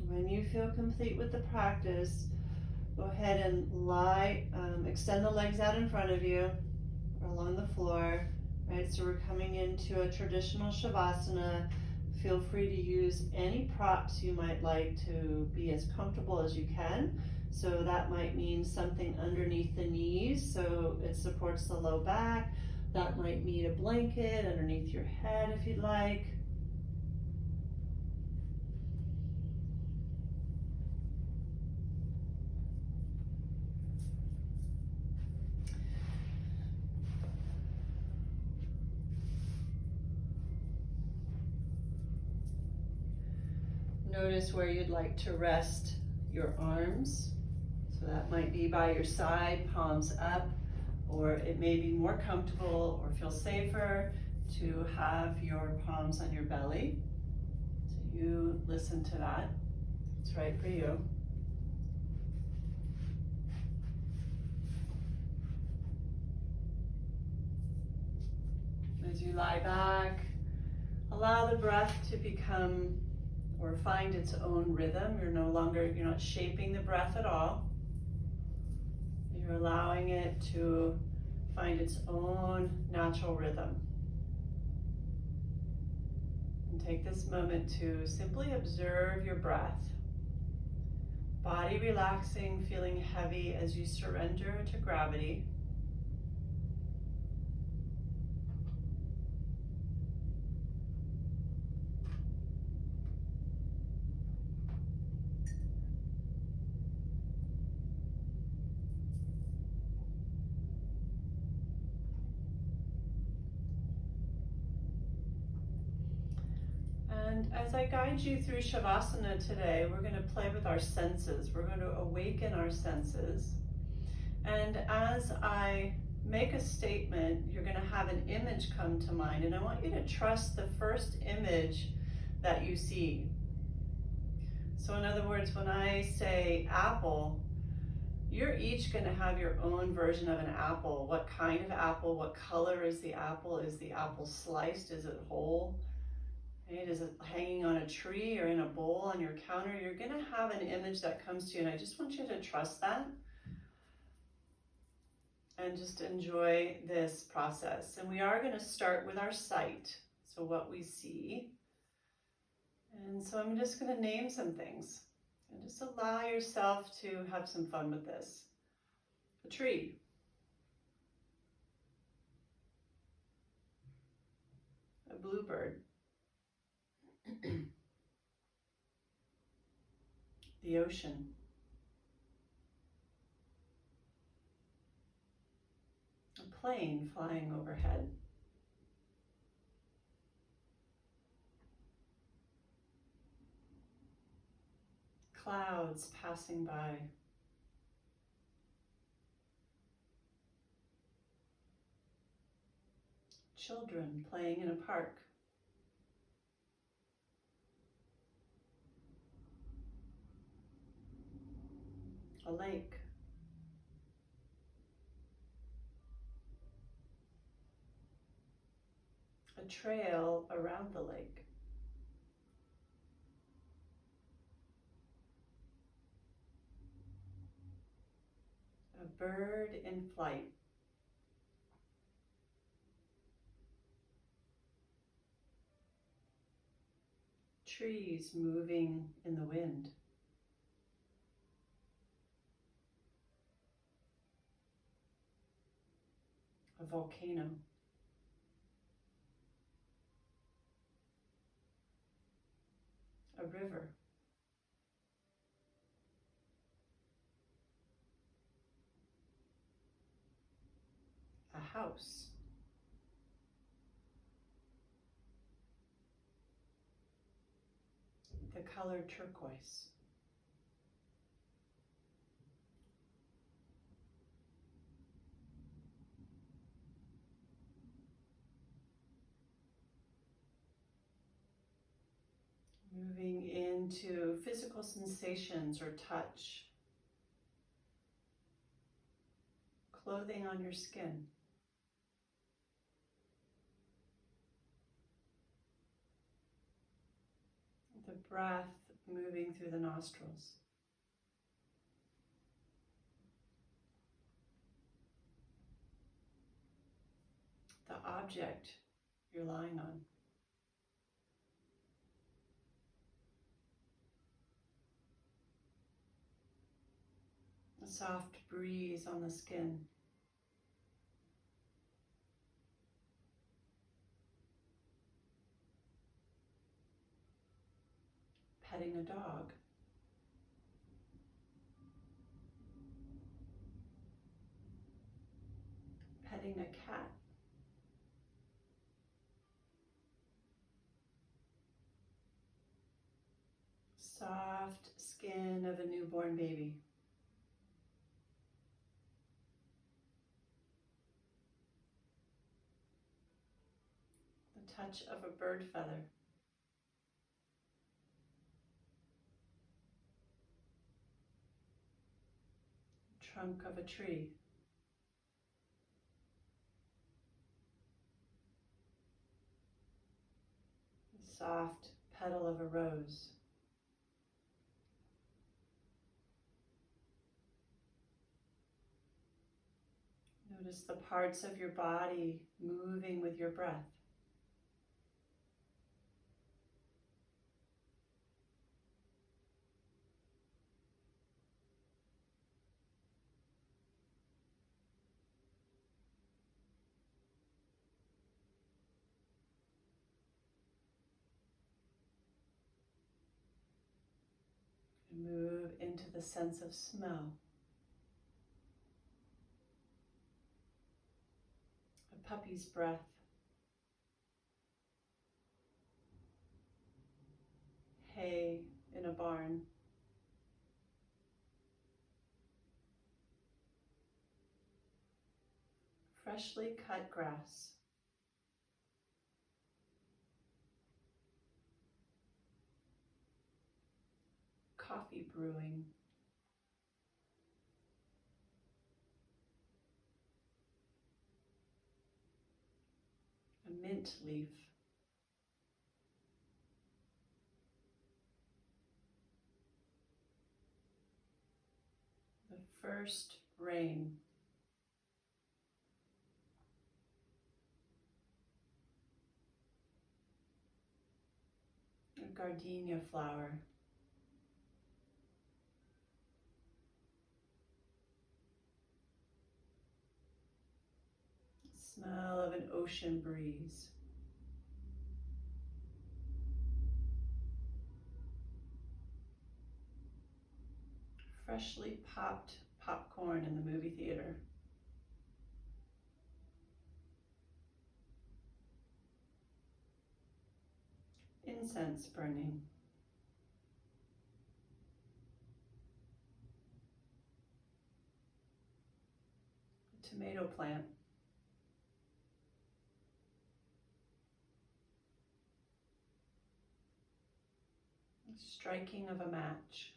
When you feel complete with the practice, go ahead and lie, extend the legs out in front of you or along the floor, right? So we're coming into a traditional Shavasana. Feel free to use any props you might like to be as comfortable as you can. So that might mean something underneath the knees so it supports the low back. That might mean a blanket underneath your head if you'd like. Notice where you'd like to rest your arms. So that might be by your side, palms up, or it may be more comfortable or feel safer to have your palms on your belly. So you listen to that. It's right for you. As you lie back, allow the breath to become or find its own rhythm. You're not shaping the breath at all. You're allowing it to find its own natural rhythm. And take this moment to simply observe your breath. Body relaxing, feeling heavy as you surrender to gravity. And as I guide you through Shavasana today, we're going to play with our senses. We're going to awaken our senses. And as I make a statement, you're going to have an image come to mind. And I want you to trust the first image that you see. So in other words, when I say apple, you're each going to have your own version of an apple. What kind of apple? What color is the apple? Is the apple sliced? Is it whole? Is it hanging on a tree or in a bowl on your counter? You're going to have an image that comes to you, and I just want you to trust that and just enjoy this process. And we are going to start with our sight, so what we see. And so I'm just going to name some things and just allow yourself to have some fun with this. A tree. A bluebird. The ocean. A plane flying overhead. Clouds passing by. Children playing in a park. A lake. A trail around the lake. A bird in flight. Trees moving in the wind. A volcano. A river. A house. The color turquoise. Moving into physical sensations or touch. Clothing on your skin. The breath moving through the nostrils. The object you're lying on. A soft breeze on the skin. Petting a dog. Petting a cat. Soft skin of a newborn baby. The touch of a bird feather. Trunk of a tree. The soft petal of a rose. Notice the parts of your body moving with your breath. And move into the sense of smell. A puppy's breath. Hay in a barn. Freshly cut grass. Coffee brewing. A mint leaf. The first rain. A gardenia flower. Smell of an ocean breeze. Freshly popped popcorn in the movie theater. Incense burning. tomato plant. Striking of a match.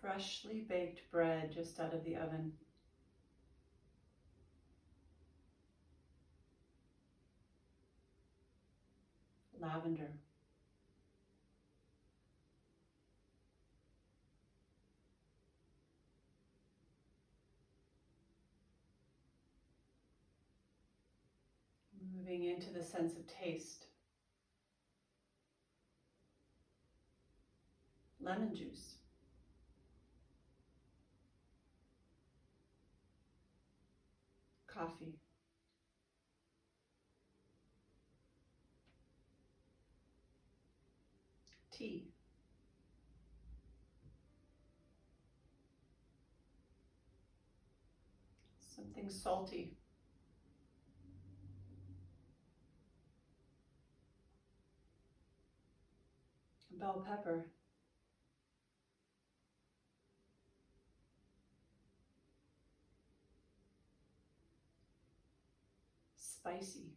Freshly baked bread just out of the oven. Lavender. Moving into the sense of taste. Lemon juice. Coffee. Tea. Something salty. Bell pepper. Spicy.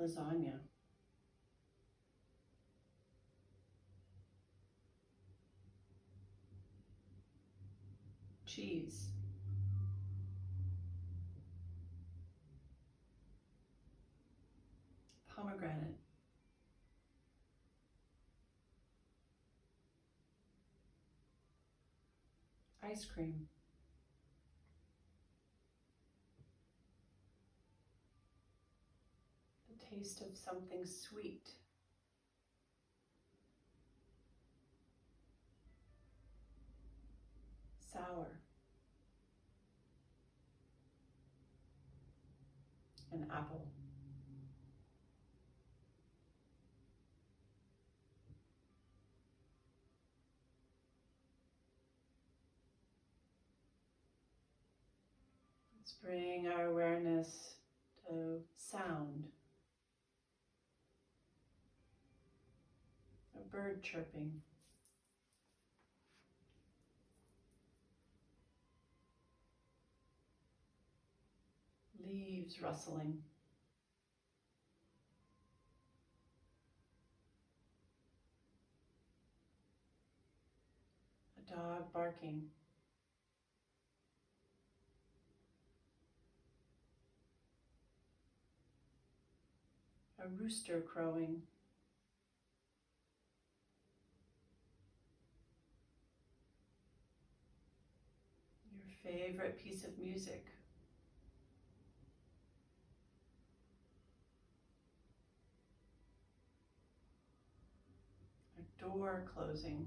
Lasagna. Cheese. Pomegranate. Ice cream. The taste of something sweet. Sour. An apple. Let's bring our awareness to sound. A bird chirping. Leaves rustling. A dog barking. A rooster crowing. Your favorite piece of music. A door closing.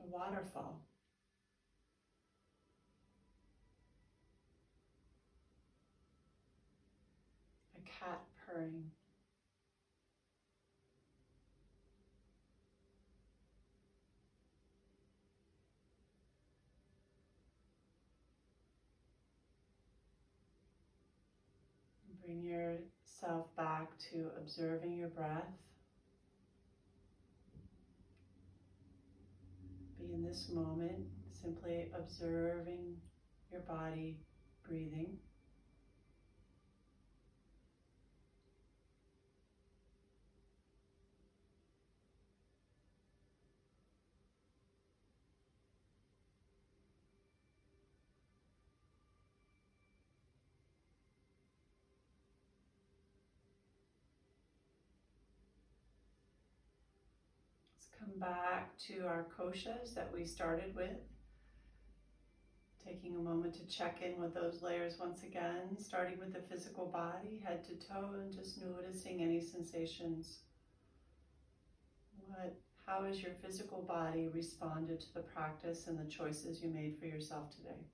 A waterfall. A cat purring. Bring yourself back to observing your breath. Be in this moment, simply observing your body breathing. Come back to our koshas that we started with. Taking a moment to check in with those layers once again, starting with the physical body, head to toe, and just noticing any sensations. How has your physical body responded to the practice and the choices you made for yourself today?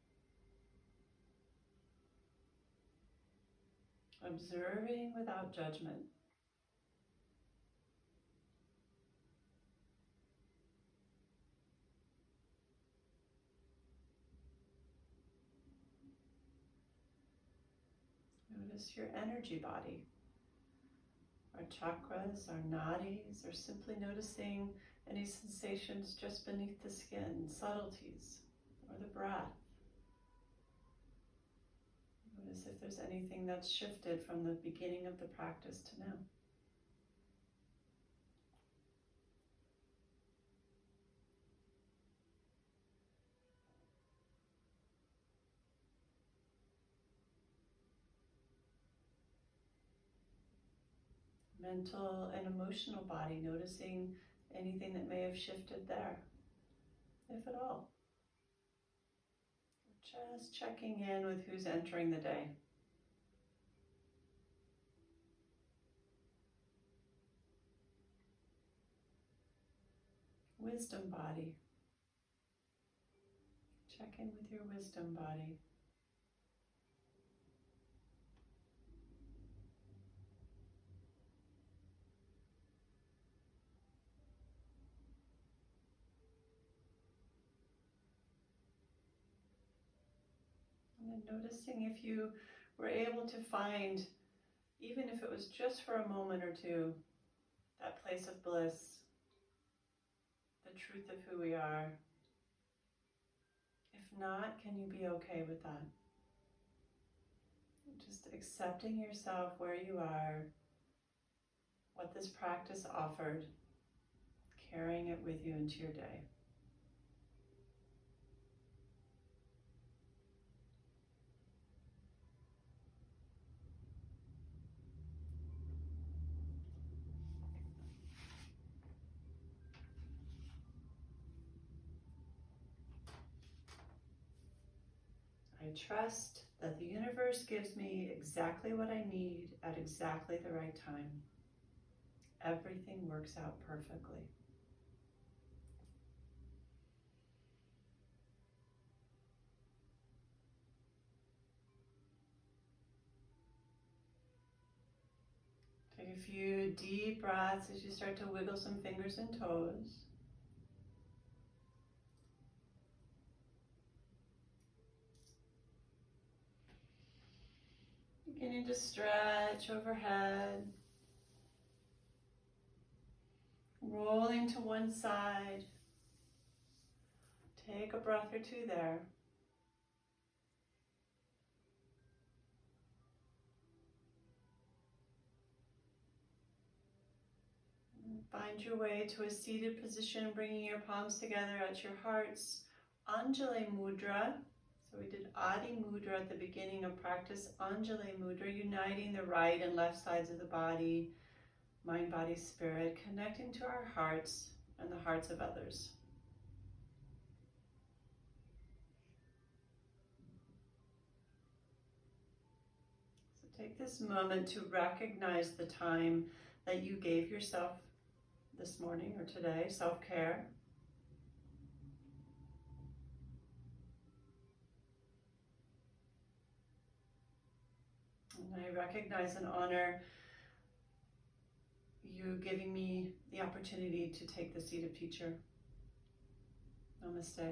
Observing without judgment. Notice your energy body, our chakras, our nadis, or simply noticing any sensations just beneath the skin, subtleties, or the breath. Notice if there's anything that's shifted from the beginning of the practice to now. Mental and emotional body, noticing anything that may have shifted there, if at all. Just checking in with who's entering the day. Wisdom body. Check in with your wisdom body. And then noticing if you were able to find, even if it was just for a moment or two, that place of bliss, the truth of who we are. If not, can you be okay with that? Just accepting yourself where you are, what this practice offered, carrying it with you into your day. I trust that the universe gives me exactly what I need at exactly the right time. Everything works out perfectly. Take a few deep breaths as you start to wiggle some fingers and toes. Beginning to stretch overhead. Rolling to one side. Take a breath or two there. Find your way to a seated position, bringing your palms together at your heart's Anjali Mudra. So we did Adi Mudra at the beginning of practice, Anjali Mudra, uniting the right and left sides of the body, mind, body, spirit, connecting to our hearts and the hearts of others. So take this moment to recognize the time that you gave yourself this morning or today, self-care. And I recognize and honor you giving me the opportunity to take the seat of teacher. Namaste.